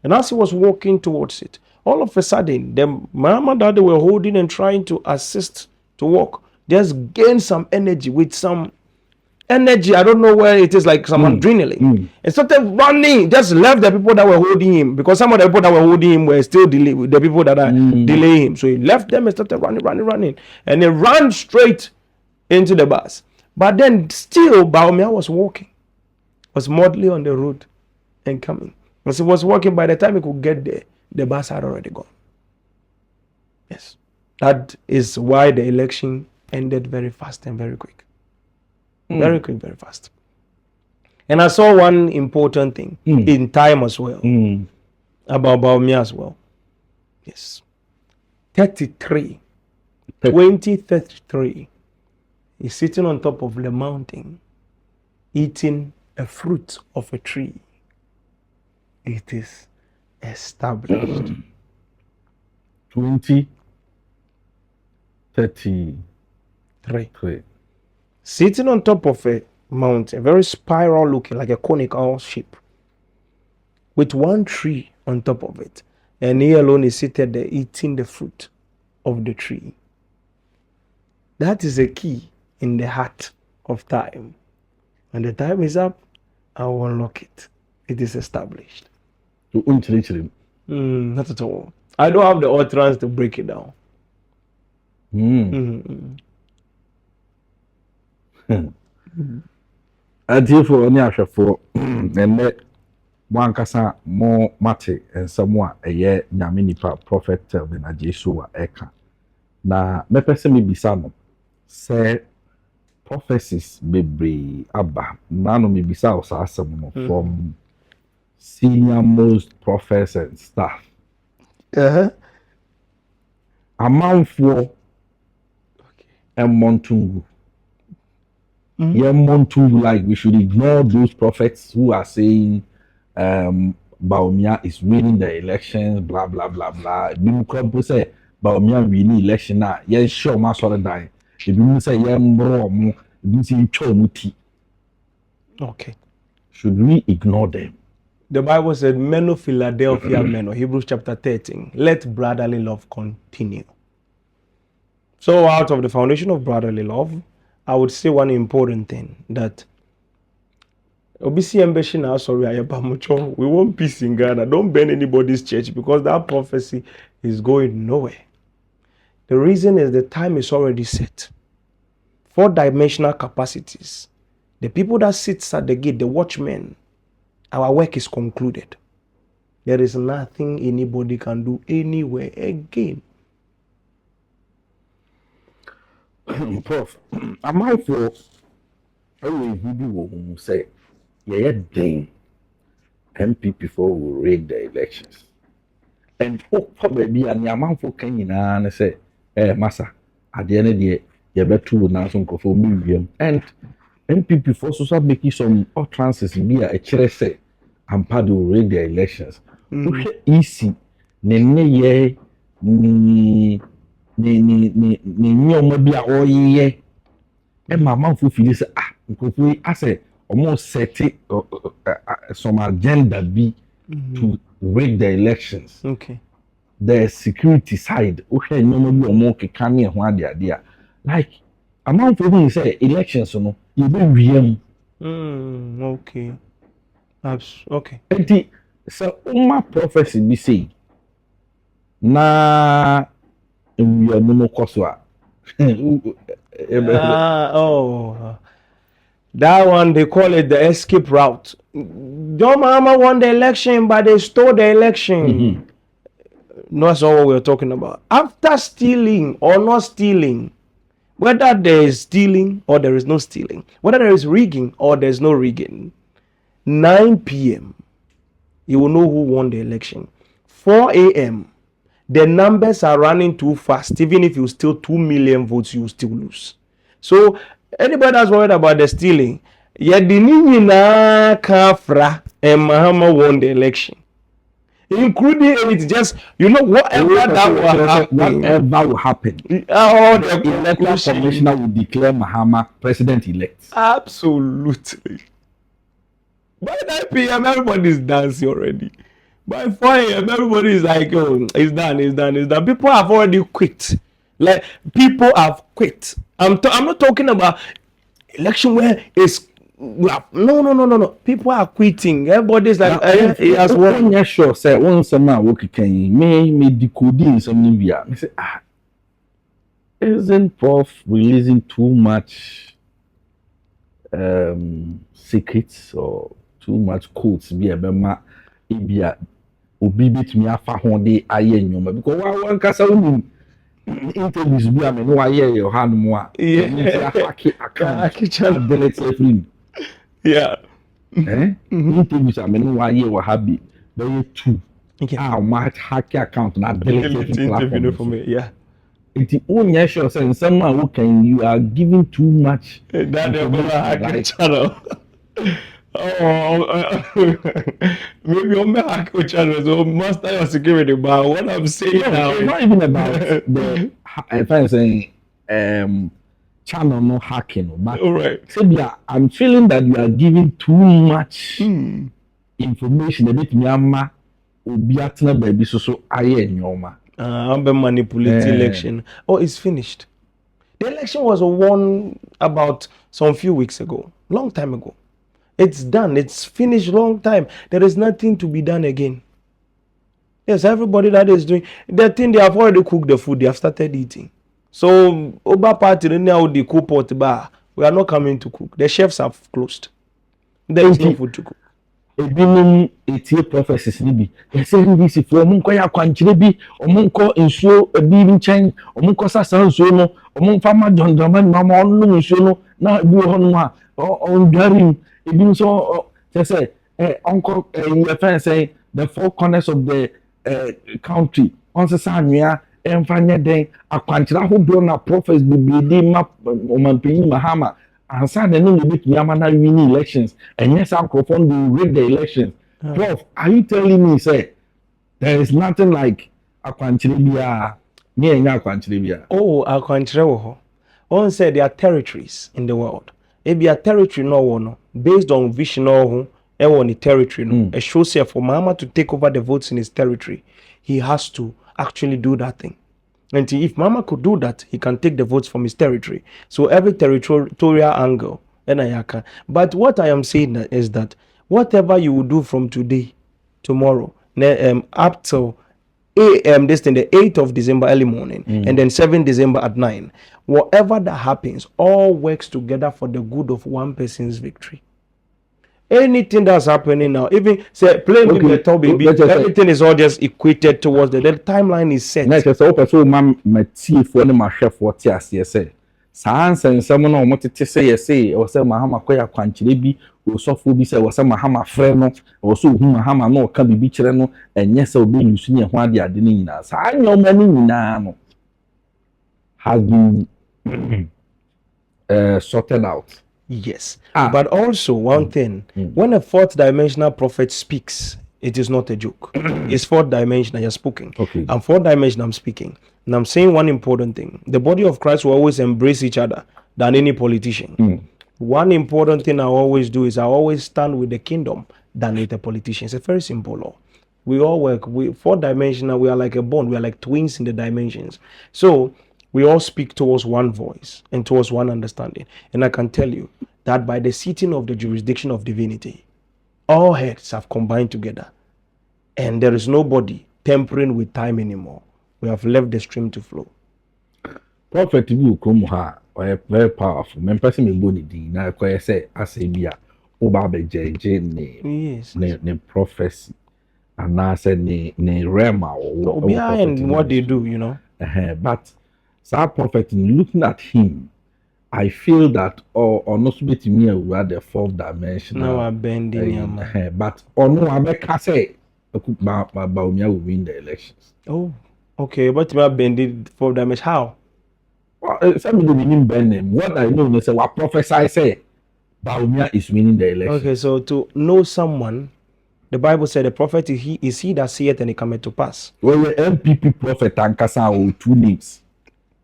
And as he was walking towards it, all of a sudden, the mama that they were holding and trying to assist to walk just gained some energy with some energy. I don't know where it is, like some adrenaline. And started running, just left the people that were holding him because some of the people that were holding him were still delaying the people that are delaying him. So he left them and started running. And he ran straight into the bus. But then still, Baumia was walking, was moderately on the road and coming. As he was walking, by the time he could get there, the bus had already gone. Yes. That is why the election ended very fast and very quick. Very quick, very fast. And I saw one important thing in time as well. About Baumia as well. Yes. 2033. He's sitting on top of the mountain, eating a fruit of a tree. It is established. 2033. Sitting on top of a mountain, very spiral looking, like a conical shape, with one tree on top of it. And he alone is seated there eating the fruit of the tree. That is a key in the heart of time. When the time is up, I will unlock it. It is established. Not at all. I don't have the utterance to break it down. Atiefo ne ahwɛfo ɛnɛ wankasa mo mate nsɛm a ɛyɛ nyame nipa prophet Telvin Ajesu a ɛka na mepɛ sɛ mebisa no sɛ prophecies bebree aba na no mebisa wo saa asɛm no from senior most prophets and staff. Amanfoɔ ɛmmɔntungu. Like we should ignore those prophets who are saying Baumia is winning the elections, blah blah blah blah. Bimukrampo say Baumia winning election na yen show ma sort of die. Bimu say yen bro mu, bimu say cho muti. Okay. Should we ignore them? The Bible said, Men of Philadelphia, men, or Hebrews chapter 13, let brotherly love continue. So out of the foundation of brotherly love, I would say one important thing that we want peace in Ghana. Don't burn anybody's church because that prophecy is going nowhere. The reason is the time is already set. 4-dimensional capacities. The people that sits at the gate, the watchmen, our work is concluded. There is nothing anybody can do anywhere again. Prof, amanfoɔ ɛwɔ ebi bi wɔ hɔ sɛ yɛyɛ den MPP for will rig the elections. and baby and your man for Kenyan and say, massa, at the end of the year, you better now some for million. And MPP for so making some utterances be a say and pardon read the elections. Easy, ni nyoma bi a oyeye e mama fu feel say nkofu ase almost set some agenda be to rig the elections. Okay. The security side okay nyoma bi omo keka ne ho ade ade like amount of who say elections no you be wiem. Okay. Okay. Enti so uma prophecy be say na we are no koswa. That one they call it the escape route. John Mahama won the election, but they stole the election. No, that's not what we're talking about. After stealing or not stealing, whether there is stealing or there is no stealing, whether there is rigging or there's no rigging, 9 p.m. you will know who won the election. 4 a.m. the numbers are running too fast. Even if you steal 2 million votes, you will still lose. So anybody that's worried about the stealing, Yadinina Kafra and Mahama won the election. Including it's just whatever will happen. The electoral commissioner will declare Mahama president-elect. Absolutely. By 9 p.m. everybody's dancing already. By 4 a.m. everybody is like, oh, it's done. People have already quit. Like people have quit. I'm not talking about election where it's no. People are quitting. Everybody's like, as one year sure say one summer work can me decoding some Libya. I say, isn't Prof releasing too much secrets or too much codes be a bema ibia obi betumi afa ho de aye nyoma because one kasa wonu interviews be am no aye your hand mo a interviews am no aye wa habi be two ma hack account na delete interview for me it's only sure say someone who can you are giving too much that hack channel. Maybe I'm not hack channel, so master your security. But what I'm saying now, it's not even about the if I'm saying channel no hacking, but I'm feeling that you are giving too much information. A bit miyama obiatna baby so aye nyoma. I'm been manipulating election. Oh, it's finished. The election was won about some few weeks ago, long time ago. It's done. It's finished long time. There is nothing to be done again. Yes, everybody that is doing the thing, they have already cooked the food. They have started eating. So, Oba party now the cook pot bar. We are not coming to cook. The chefs have closed. There is no food to cook. Ebinum etie prophecies ni bi yesi ndisi fo omunko ya kwankyere bi omunko nsuo ebi nchen omunko sasa nsuo no omunfa ma dondoma ni mama onu nsuo no na bi ho no a ondwarim ebi nso say uncle your friend say the four corners of the country on sasa anwea emfanye den akwankyere ahodo na prophets bi ma omanpanyi Mahama answer the no bit yamana winning elections and yes microphone will rig the elections. Prof, are you telling me say there is nothing like akwanchiribia oh akwanchirewo on said there are territories in the world if your territory no based on vision or the territory no it shows here for Mahama to take over the votes in his territory he has to actually do that thing. And if Mama could do that, he can take the votes from his territory. So every territorial angle, but what I am saying is that whatever you will do from today, tomorrow, up till AM, this thing, the 8th of December early morning, and then 7th December at 9, whatever that happens, all works together for the good of one person's victory. Anything that's happening now, even say playing with the top baby, everything is all just equated towards the timeline is set. Next, so person man my tea for my chef what yes say. Sans and someone or what to say, or say Mahama Koya Quanchibi, or Sopho be say, or some Mahama friend, or so whom Mahama no can be bichano, and yes, I'll be using a one dia dinina. So I know many now has been sorted out. Yes. But also one thing, when a fourth dimensional prophet speaks, it is not a joke. It's fourth dimension you're speaking. Okay. And fourth dimension I'm speaking. And I'm saying one important thing. The body of Christ will always embrace each other than any politician. One important thing I always do is I always stand with the kingdom than with the politician. It's a very simple law. We all work. Fourth dimensional, we are like a bond. We are like twins in the dimensions. So we all speak towards one voice and towards one understanding. And I can tell you that by the seating of the jurisdiction of divinity, all heads have combined together. And there is nobody tempering with time anymore. We have left the stream to flow. Prophet will come ha, or very powerful. Men person me body di na ko say asebia oba be jeje ne prophecy. And I said ne rema or behind what they do, you know. But some prophet, looking at him, I feel that or not to be me we are the fourth dimension. No, I'm bending. But or no, I make say Baumia will win the elections. Oh, okay, but you are bending fourth dimension. How? Well, some of the meaning bending. What I know is what prophesy say Baumia is winning the election. Okay, so to know someone, the Bible said the prophet is he that seeth and it cometh to pass. Well, the MPP prophet and Kasa or two names.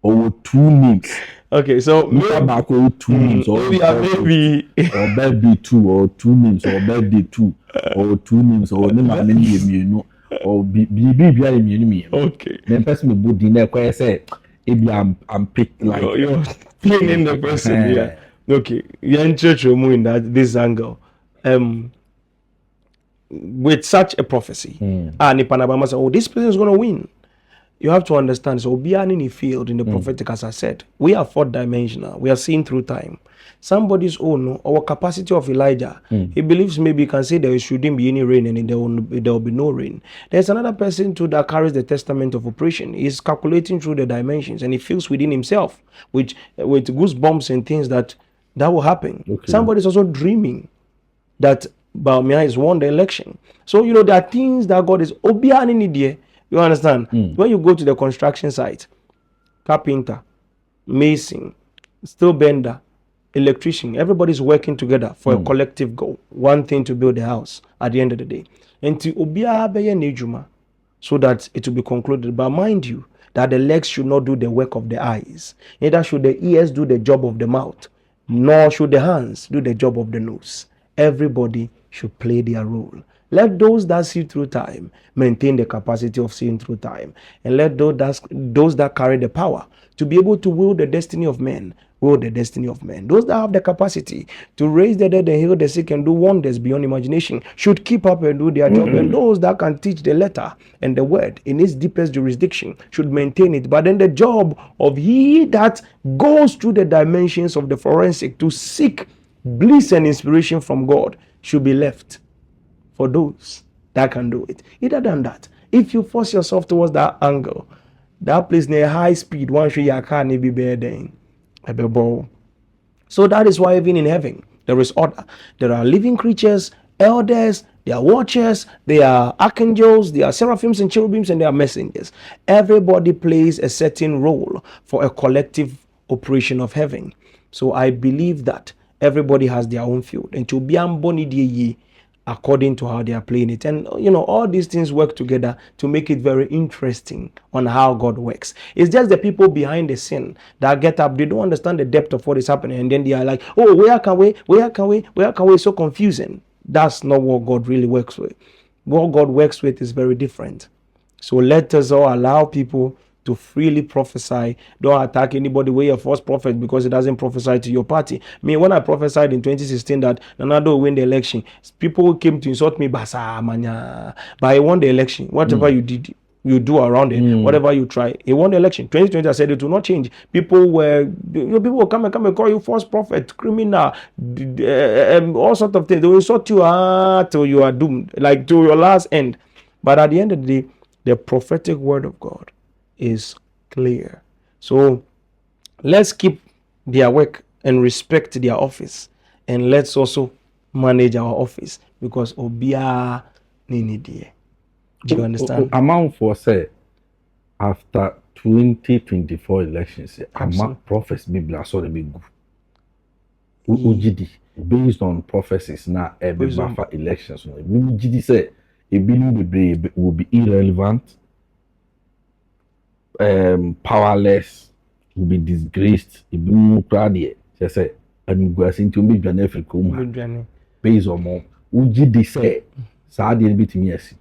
Or two names. Okay, so maybe two names or maybe or birthday two or two names or birthday two or two names or name or be okay. Then person me both dinner quite say I'm picked like you're playing the person. Yeah. Okay. You're in church in that this angle. With such a prophecy, and Ipanabama said, oh, this person is gonna win. You have to understand, so being in the field in the prophetic, as I said, we are fourth dimensional. We are seen through time. Somebody's own, our capacity of Elijah, he believes maybe he can say there shouldn't be any rain and there will be no rain. There's another person too that carries the testament of operation. He's calculating through the dimensions and he feels within himself with goosebumps and things that will happen. Okay. Somebody's also dreaming that Baumia has won the election. So, you know, there are things that God is obiani in. You understand? When you go to the construction site, carpenter, mason, steel bender, electrician, everybody's working together for a collective goal. One thing to build the house at the end of the day. And to obiya beye nejuma, so that it will be concluded. But mind you, that the legs should not do the work of the eyes. Neither should the ears do the job of the mouth, nor should the hands do the job of the nose. Everybody should play their role. Let those that see through time maintain the capacity of seeing through time. And let those that carry the power to be able to will the destiny of men, will the destiny of men. Those that have the capacity to raise the dead and heal the sick and do wonders beyond imagination should keep up and do their job. And those that can teach the letter and the word in its deepest jurisdiction should maintain it. But then the job of he that goes through the dimensions of the forensic to seek bliss and inspiration from God should be left for those that can do it. Either than that, if you force yourself towards that angle, that place near high speed, one should your car be better. So that is why even in heaven there is order. There are living creatures, elders, there are watchers, there are archangels, there are seraphims and cherubims, and there are messengers. Everybody plays a certain role for a collective operation of heaven. So I believe that everybody has their own field, and to be amboni according to how they are playing it. And you know, all these things work together to make it very interesting on how God works. It's just the people behind the scene that get up, they don't understand the depth of what is happening, and then they are like, oh, where can we? It's so confusing. That's not what God really works with. What God works with is very different. So let us all allow people to freely prophesy. Don't attack anybody where you're a false prophet because it doesn't prophesy to your party. Me, when I prophesied in 2016 that Nanado will win the election, people came to insult me, Basa manya. But I won the election. Whatever you do around it, whatever you try, he won the election. 2020, I said it will not change. People will come and call you false prophet, criminal, all sorts of things. They will insult you till you are doomed, like to your last end. But at the end of the day, the prophetic word of God is clear. So let's keep their work and respect their office, and let's also manage our office, because obia need there. Do you understand? Amount for say after 2024 elections, amount prophets Biblia so the big good. UGD based on prophecies now every for elections. UGD say a billion will be irrelevant, powerless, will be disgraced, it be more crowded. Say and go into me Africa based on more UGD say Saudi bit me yes.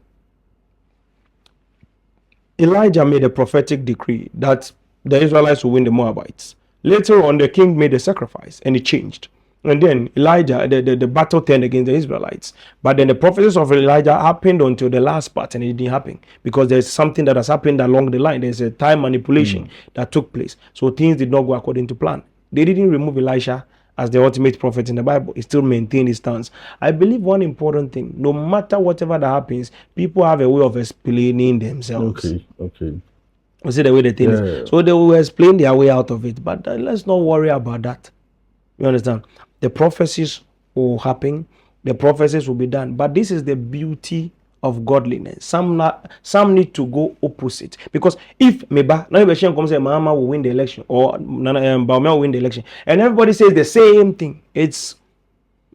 Elijah made a prophetic decree that the Israelites will win the Moabites. Later on, the king made a sacrifice and it changed. And then Elijah, the battle turned against the Israelites. But then the prophecies of Elijah happened until the last part, and it didn't happen because there's something that has happened along the line. There's a time manipulation that took place. So things did not go according to plan. They didn't remove Elisha as the ultimate prophet in the Bible. He still maintained his stance. I believe one important thing, no matter whatever that happens, people have a way of explaining themselves. Okay. You see the way the thing is. So they will explain their way out of it. But let's not worry about that. You understand? The prophecies will happen. The prophecies will be done. But this is the beauty of godliness. Some need to go opposite. Because if Meba, now comes and Mahama will win the election, or Baumel will win the election, and everybody says the same thing, it's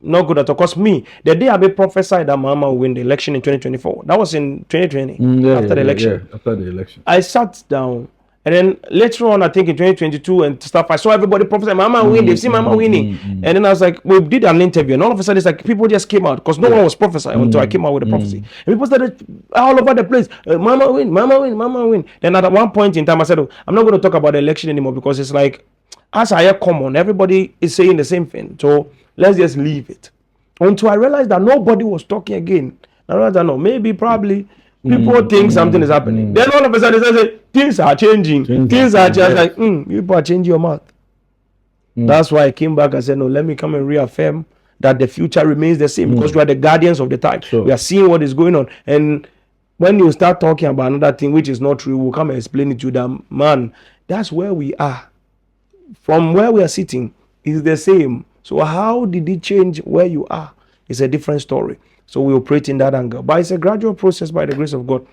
not good at all. Because me, the day I prophesied that Mahama will win the election in 2024, that was in 2020, after the election. After the election. I sat down. And then later on, I think in 2022 and stuff, I saw everybody prophesy, Mama win, they've seen Mama winning. And then I was like, we did an interview, and all of a sudden it's like people just came out because no one was prophesying until I came out with the prophecy. And people started all over the place, Mama win, Mama win, Mama win. Then at one point in time, I said, oh, I'm not going to talk about the election anymore because it's like, as I hear common, everybody is saying the same thing. So let's just leave it. Until I realized that nobody was talking again. I realized that no, maybe, probably, people think something is happening. Then all of a sudden they say things are changing. Things are just like people are changing your mouth. That's why I came back and said, no, let me come and reaffirm that the future remains the same because we are the guardians of the time. Sure. We are seeing what is going on. And when you start talking about another thing which is not true, we'll come and explain it to them. Man, that's where we are. From where we are sitting is the same. So how did it change where you are? It's a different story. So we operate in that angle. But it's a gradual process by the grace of God.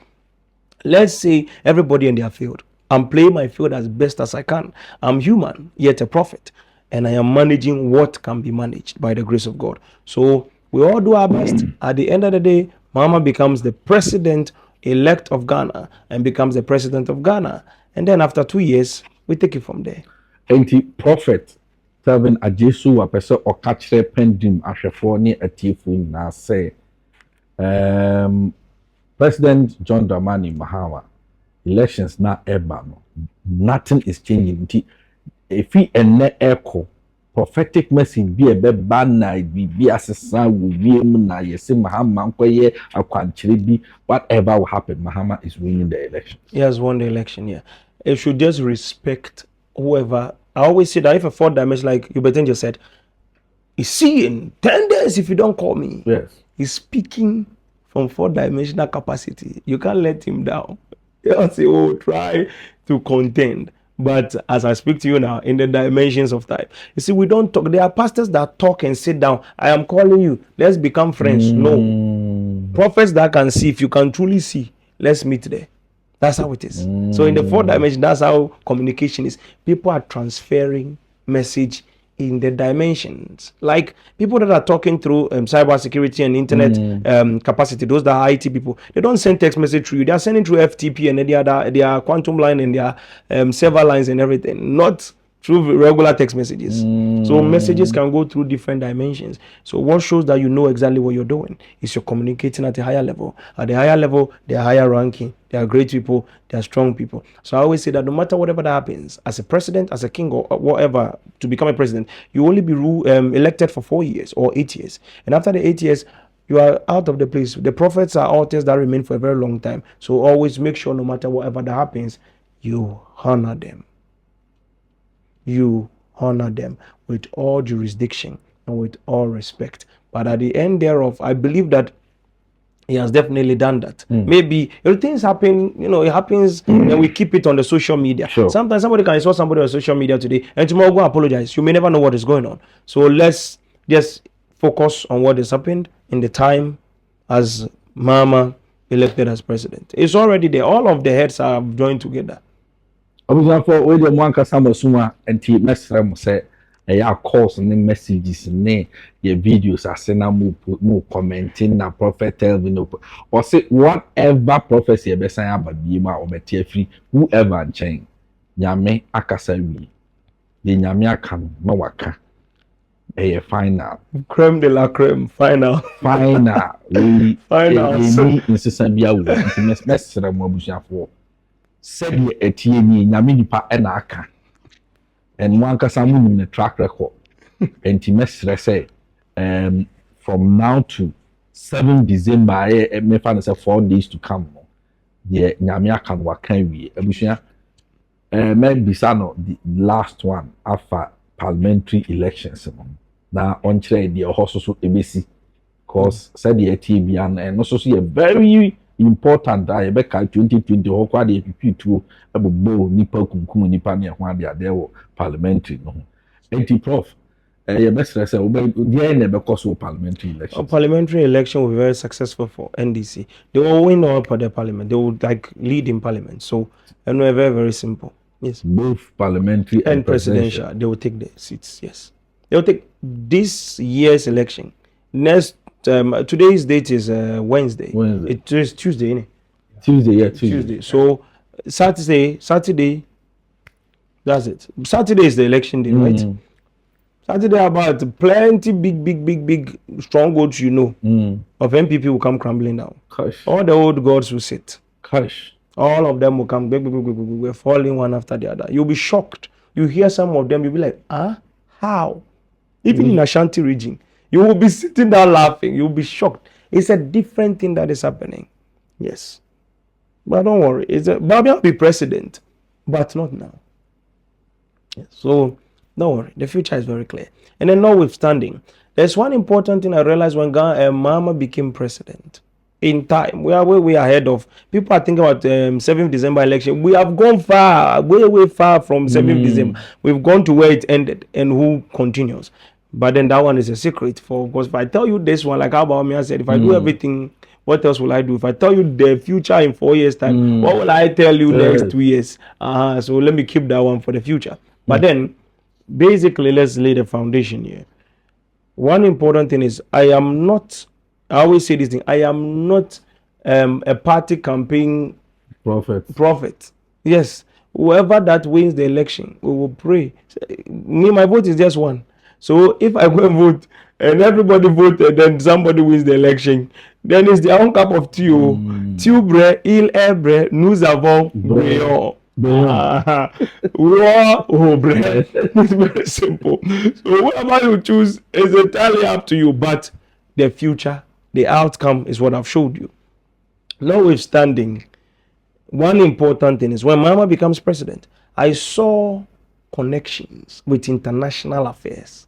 Let's say everybody in their field. I'm playing my field as best as I can. I'm human, yet a prophet. And I am managing what can be managed by the grace of God. So we all do our best. At the end of the day, Mahama becomes the president-elect of Ghana and becomes the president of Ghana. And then after 2 years, we take it from there. And the prophet Telvin Ajesu a person or catch the PENDREAM ashefo ni atifu na say President John Dramani Mahama elections na eba no nothing is changing. If he ene echo prophetic message be a beba na be asesa wo wiem na yesi Mahama nkoye akwanchire bi whatever will happen Mahama is winning the election. He has won the election, yeah. It should just respect whoever. I always say that if a fourth dimension, like Ubetenja just said, he's seeing 10 days if you don't call me. Yes. He's speaking from 4-dimensional capacity. You can't let him down. You say, oh, try to contend. But as I speak to you now, in the dimensions of time, you see, we don't talk. There are pastors that talk and sit down. I am calling you. Let's become friends. No. Prophets that can see, if you can truly see, let's meet there. That's how it is. So in the 4th dimension, that's how communication is. People are transferring message in the dimensions. Like people that are talking through cyber security and internet capacity, those that are IT people, they don't send text message through you. They are sending through FTP and their quantum line and their server lines and everything, not through regular text messages. So messages can go through different dimensions. So what shows that you know exactly what you're doing is you're communicating at a higher level. At the higher level, they are higher ranking. They are great people. They are strong people. So I always say that no matter whatever that happens, as a president, as a king, or whatever, to become a president, you only be elected for 4 years or 8 years. And after the 8 years, you are out of the place. The prophets are authors that remain for a very long time. So always make sure no matter whatever that happens, you honor them. You honor them with all jurisdiction and with all respect. But at the end thereof, I believe that He has definitely done that. Maybe things happen, it happens, and we keep it on the social media. Sure. Sometimes somebody can insult somebody on social media today, and tomorrow go apologize. You may never know what is going on. So let's just focus on what has happened in the time as Mahama elected as president. It's already there. All of the heads are joined together. Abusuafo we dey mo ankasa masuma enti mesrɛ mo sɛ ɛyɛ calls ne messages ne your videos ase na mo commenting na prophet Telvin or say whatever prophecy e besan ababie ma obeti afiri whoever nkyɛn nyame akasa wi de nyame aka no na waka ɛyɛ final Creme de la creme final we final ni nsesa bia wo enti mesrɛ mo abusuafo sɛdeɛ ɛtie ni nyame nipa ɛna aka and one ankasa mu nim ne track record enti mesrɛ sɛ from now to 7 December me fa say 4 days to come no the nyame aka no waka wie abusua me bisa no the last one after parliamentary elections no na on kyerɛ the hoso so ebesi cause said the ɛtie bia no so very important that you 2020 ho kwa de pipitu abobbo nipa kunkum nipa ne ho ade ade wo parliamentary no enti prof you best say there na be cause parliamentary election. A parliamentary election will be very successful for NDC. They will win all for the parliament. They will lead in parliament. So and we're very, very simple. Yes. Both parliamentary and presidential. They will take the seats. Yes. They will take this year's election. Next today's date is Wednesday. It is Tuesday, isn't it? Tuesday. So Saturday. That's it. Saturday is the election day, right? Saturday about plenty big strongholds of MPP will come crumbling down. Gosh. All the old gods will sit. Gosh. All of them will come we're falling one after the other. You'll be shocked. You hear some of them, you'll be like, how? Even in Ashanti region, you will be sitting there laughing. You'll be shocked. It's a different thing that is happening. Yes. But don't worry. Bobby will be president, but not now. Yes. So don't worry, the future is very clear. And then notwithstanding, there's one important thing I realized when Mahama became president. In time, we are way ahead of. People are thinking about 7th December election. We have gone far, way far from 7th December. We've gone to where it ended and who continues. But then that one is a secret because if I tell you this one, like how about me, I said, if I do everything, what else will I do? If I tell you the future in 4 years' time, what will I tell you next 2 years? So let me keep that one for the future. But then, basically, let's lay the foundation here. One important thing is I always say this thing, I am not a party campaign prophet. Yes, whoever that wins the election, we will pray. Me, my vote is just one. So if I go and vote and everybody voted, then somebody wins the election, then it's their own cup of tea. Tea bre, il ebre, nous avons bréon. It's very simple. So whatever you choose is entirely up to you, but the future, the outcome is what I've showed you. Notwithstanding, one important thing is when Mahama becomes president, I saw connections with international affairs.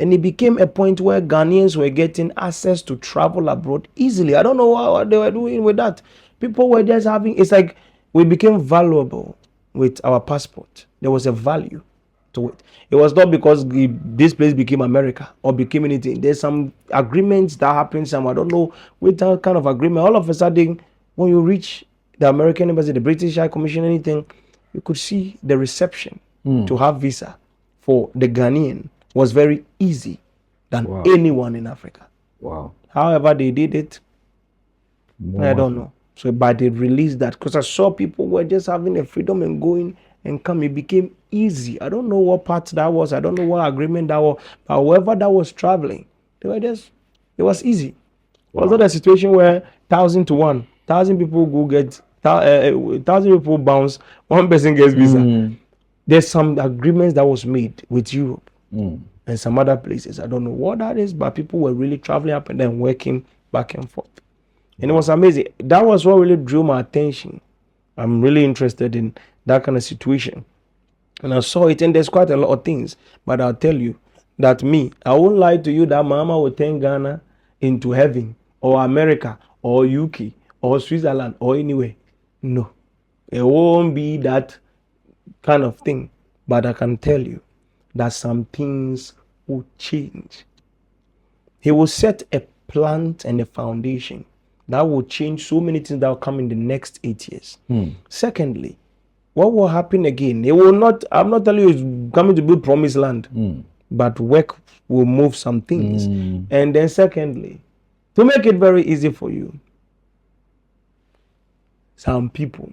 And it became a point where Ghanaians were getting access to travel abroad easily. I don't know what they were doing with that. People were just it's like we became valuable with our passport. There was a value to it. It was not because this place became America or became anything. There's some agreements that happened, I don't know, with that kind of agreement. All of a sudden, when you reach the American embassy, the British High Commission, anything, you could see the reception to have visa for the Ghanaian was very easy than anyone in Africa. Wow. However they did it, I don't know. So, but they released that because I saw people were just having a freedom and going and come. It became easy. I don't know what part that was. I don't know what agreement that was. But whoever that was traveling, it was easy. Wow. Was not a situation where 1,000 to 1, 1,000 people go get 1,000 people bounce, one person gets visa. There's some agreements that was made with Europe and some other places. I don't know what that is, but people were really traveling up and then working back and forth. And it was amazing. That was what really drew my attention. I'm really interested in that kind of situation. And I saw it, and there's quite a lot of things. But I'll tell you that I won't lie to you that Mahama will turn Ghana into heaven or America or or UK or Switzerland or anywhere. No, it won't be that kind of thing. But I can tell you that some things will change. He will set a plant and a foundation that will change so many things that will come in the next 8 years. Secondly, what will happen again? It will not, I'm not telling you it's coming to build promised land, but work will move some things. And then secondly, to make it very easy for you, some people,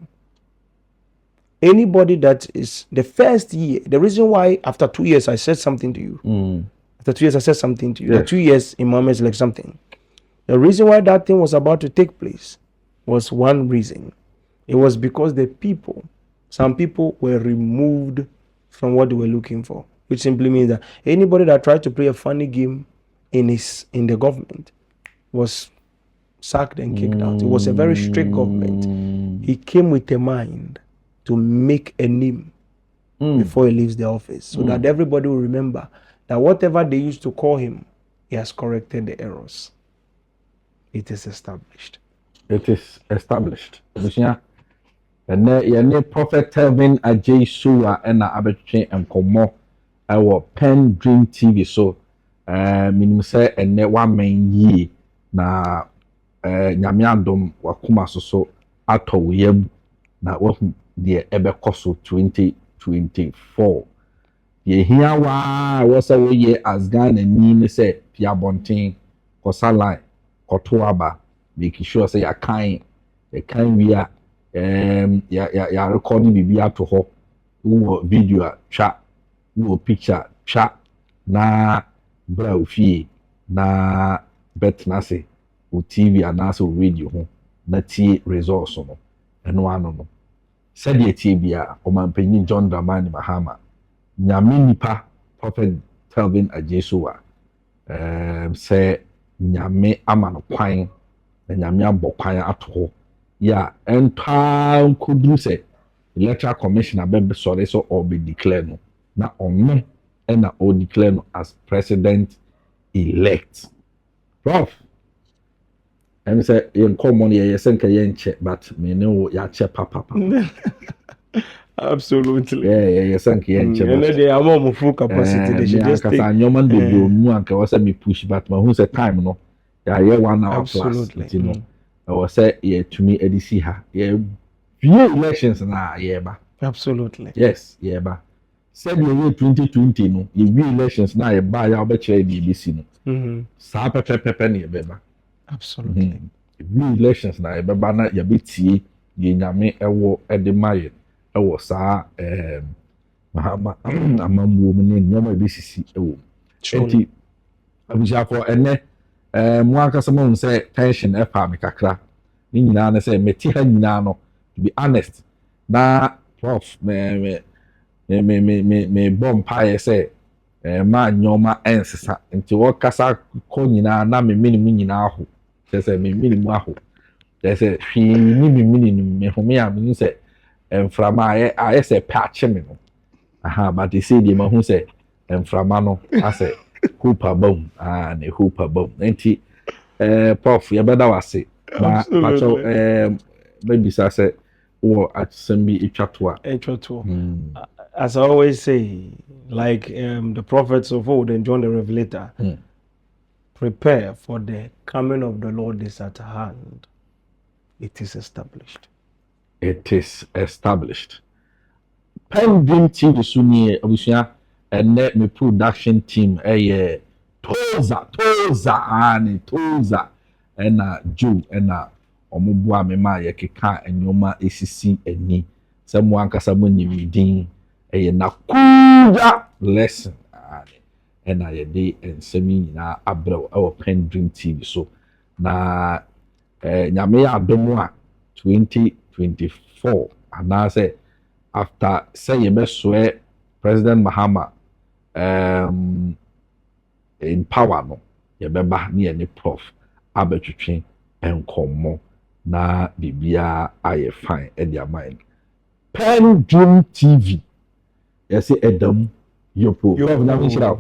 anybody that is the first year, the reason why after 2 years I said something to you, after 2 years I said something to you, Yes. 2 years in Muhammad's like something. The reason why that thing was about to take place was one reason. It was because the people, some people were removed from what they were looking for, which simply means that anybody that tried to play a funny game in the government was sacked and kicked out. It was a very strict government. He came with a mind to make a name before he leaves the office, so that everybody will remember that whatever they used to call him, he has corrected the errors. It is established. It is established. Busia, and your prophet Telvin Ajay Suwa and Abeche and Komo, our PENDREAM TV. So, minimum say, and ne 1 main ye na Nyamiandom Wakuma so ato yem na wahu the Ebekoso 2024. Ye here was a way as Gan and Nini say, Pia Bontin, Kosalai. Kotoaba, making sure say a kind we are ya recording bibi ato ho wo video chat wo picture chat na bra ofie na bet na say wo TV anase wo radio ho na tie resource no eno ano no said ye tie bia o mampanyin John Dramani Mahama nyame nipa prophet Telvin Ajesuwa say nyame ama no kwan na nyame abɔ kwan ato hɔ ya entwa nkudru sɛ electoral commission abɛbɛ sɔre so or be declare no na ɔno ɛna o declare no as president elect. Prof ɛm sɛ yɛn nkɔmmɔ no yɛyɛ sɛ nka yɛnkyɛ but me ne wo yɛakyɛ papa. Absolutely. Yeah, sɛ nka yɛnkyɛ and then they are more full capacity. They should just take. Nyɔma dodo mu anka wɔ sɛ me push but ma hu sɛ time no yɛayɛ 1 hour Absolutely. plus nti no ɛwɔ sɛ yɛtumi adi si ha yɛwie elections na yɛba. Absolutely. Yes, yɛba sɛdeɛ yɛ 2020 no yɛwie elections na yɛba yɛ wobɛkyerɛ deɛ ɛbɛsi no saa pɛpɛpɛpɛ ne yɛbɛba. Absolutely. Yɛwie elections na yɛbɛba na yɛbɛtie deɛ nyame ɛwɔ ɛde ma yɛn ɛwɔ saa Mahama amammuo mu ne nneɛma ɛbɛsisi ɛwɔ mu nti abusuafoɔ ɛnɛ mo ankasa mo sɛ tension ɛfa me kakra ne nyinaa ne sɛ mete ha nyinaa no to be honest na prof me bɔ mpaeɛ sɛ ma nneɛma ɛnsesa nti wɔkasa kɔ nyinaa na me minimu nyinaa aho kyerɛ sɛ me minimu aho kyerɛ sɛ hwee ni me minimu me home a me sɛ mframa ayɛ sɛ pɛ akye me no but they say deɛ mahu sɛ mframa no asɛ hope abam ne hope abam nti prof yɛbɛda wase na pacho bɛbisa sɛ wɔ asɛm bi etwa to as I always say, like the prophets of old and John the Revelator, prepare for the coming of the Lord is at hand. It is established. It is established. PENDREAM TV sunye abusua ene me production team Toza ena Joe ena omubua me ma yekeka enyoma esisi eni se mo ankasa mo nimidin na kuda lesson ena yede ensemi nyina abrew e PENDREAM TV so na nyame ya adomo a 2024 anase after say yebeswe President Mahama in power no yebeba ne ne prof abetwetwe enkomo na bibia aye fine e dia mind PENDREAM TV yesi edam yopo prof na nshira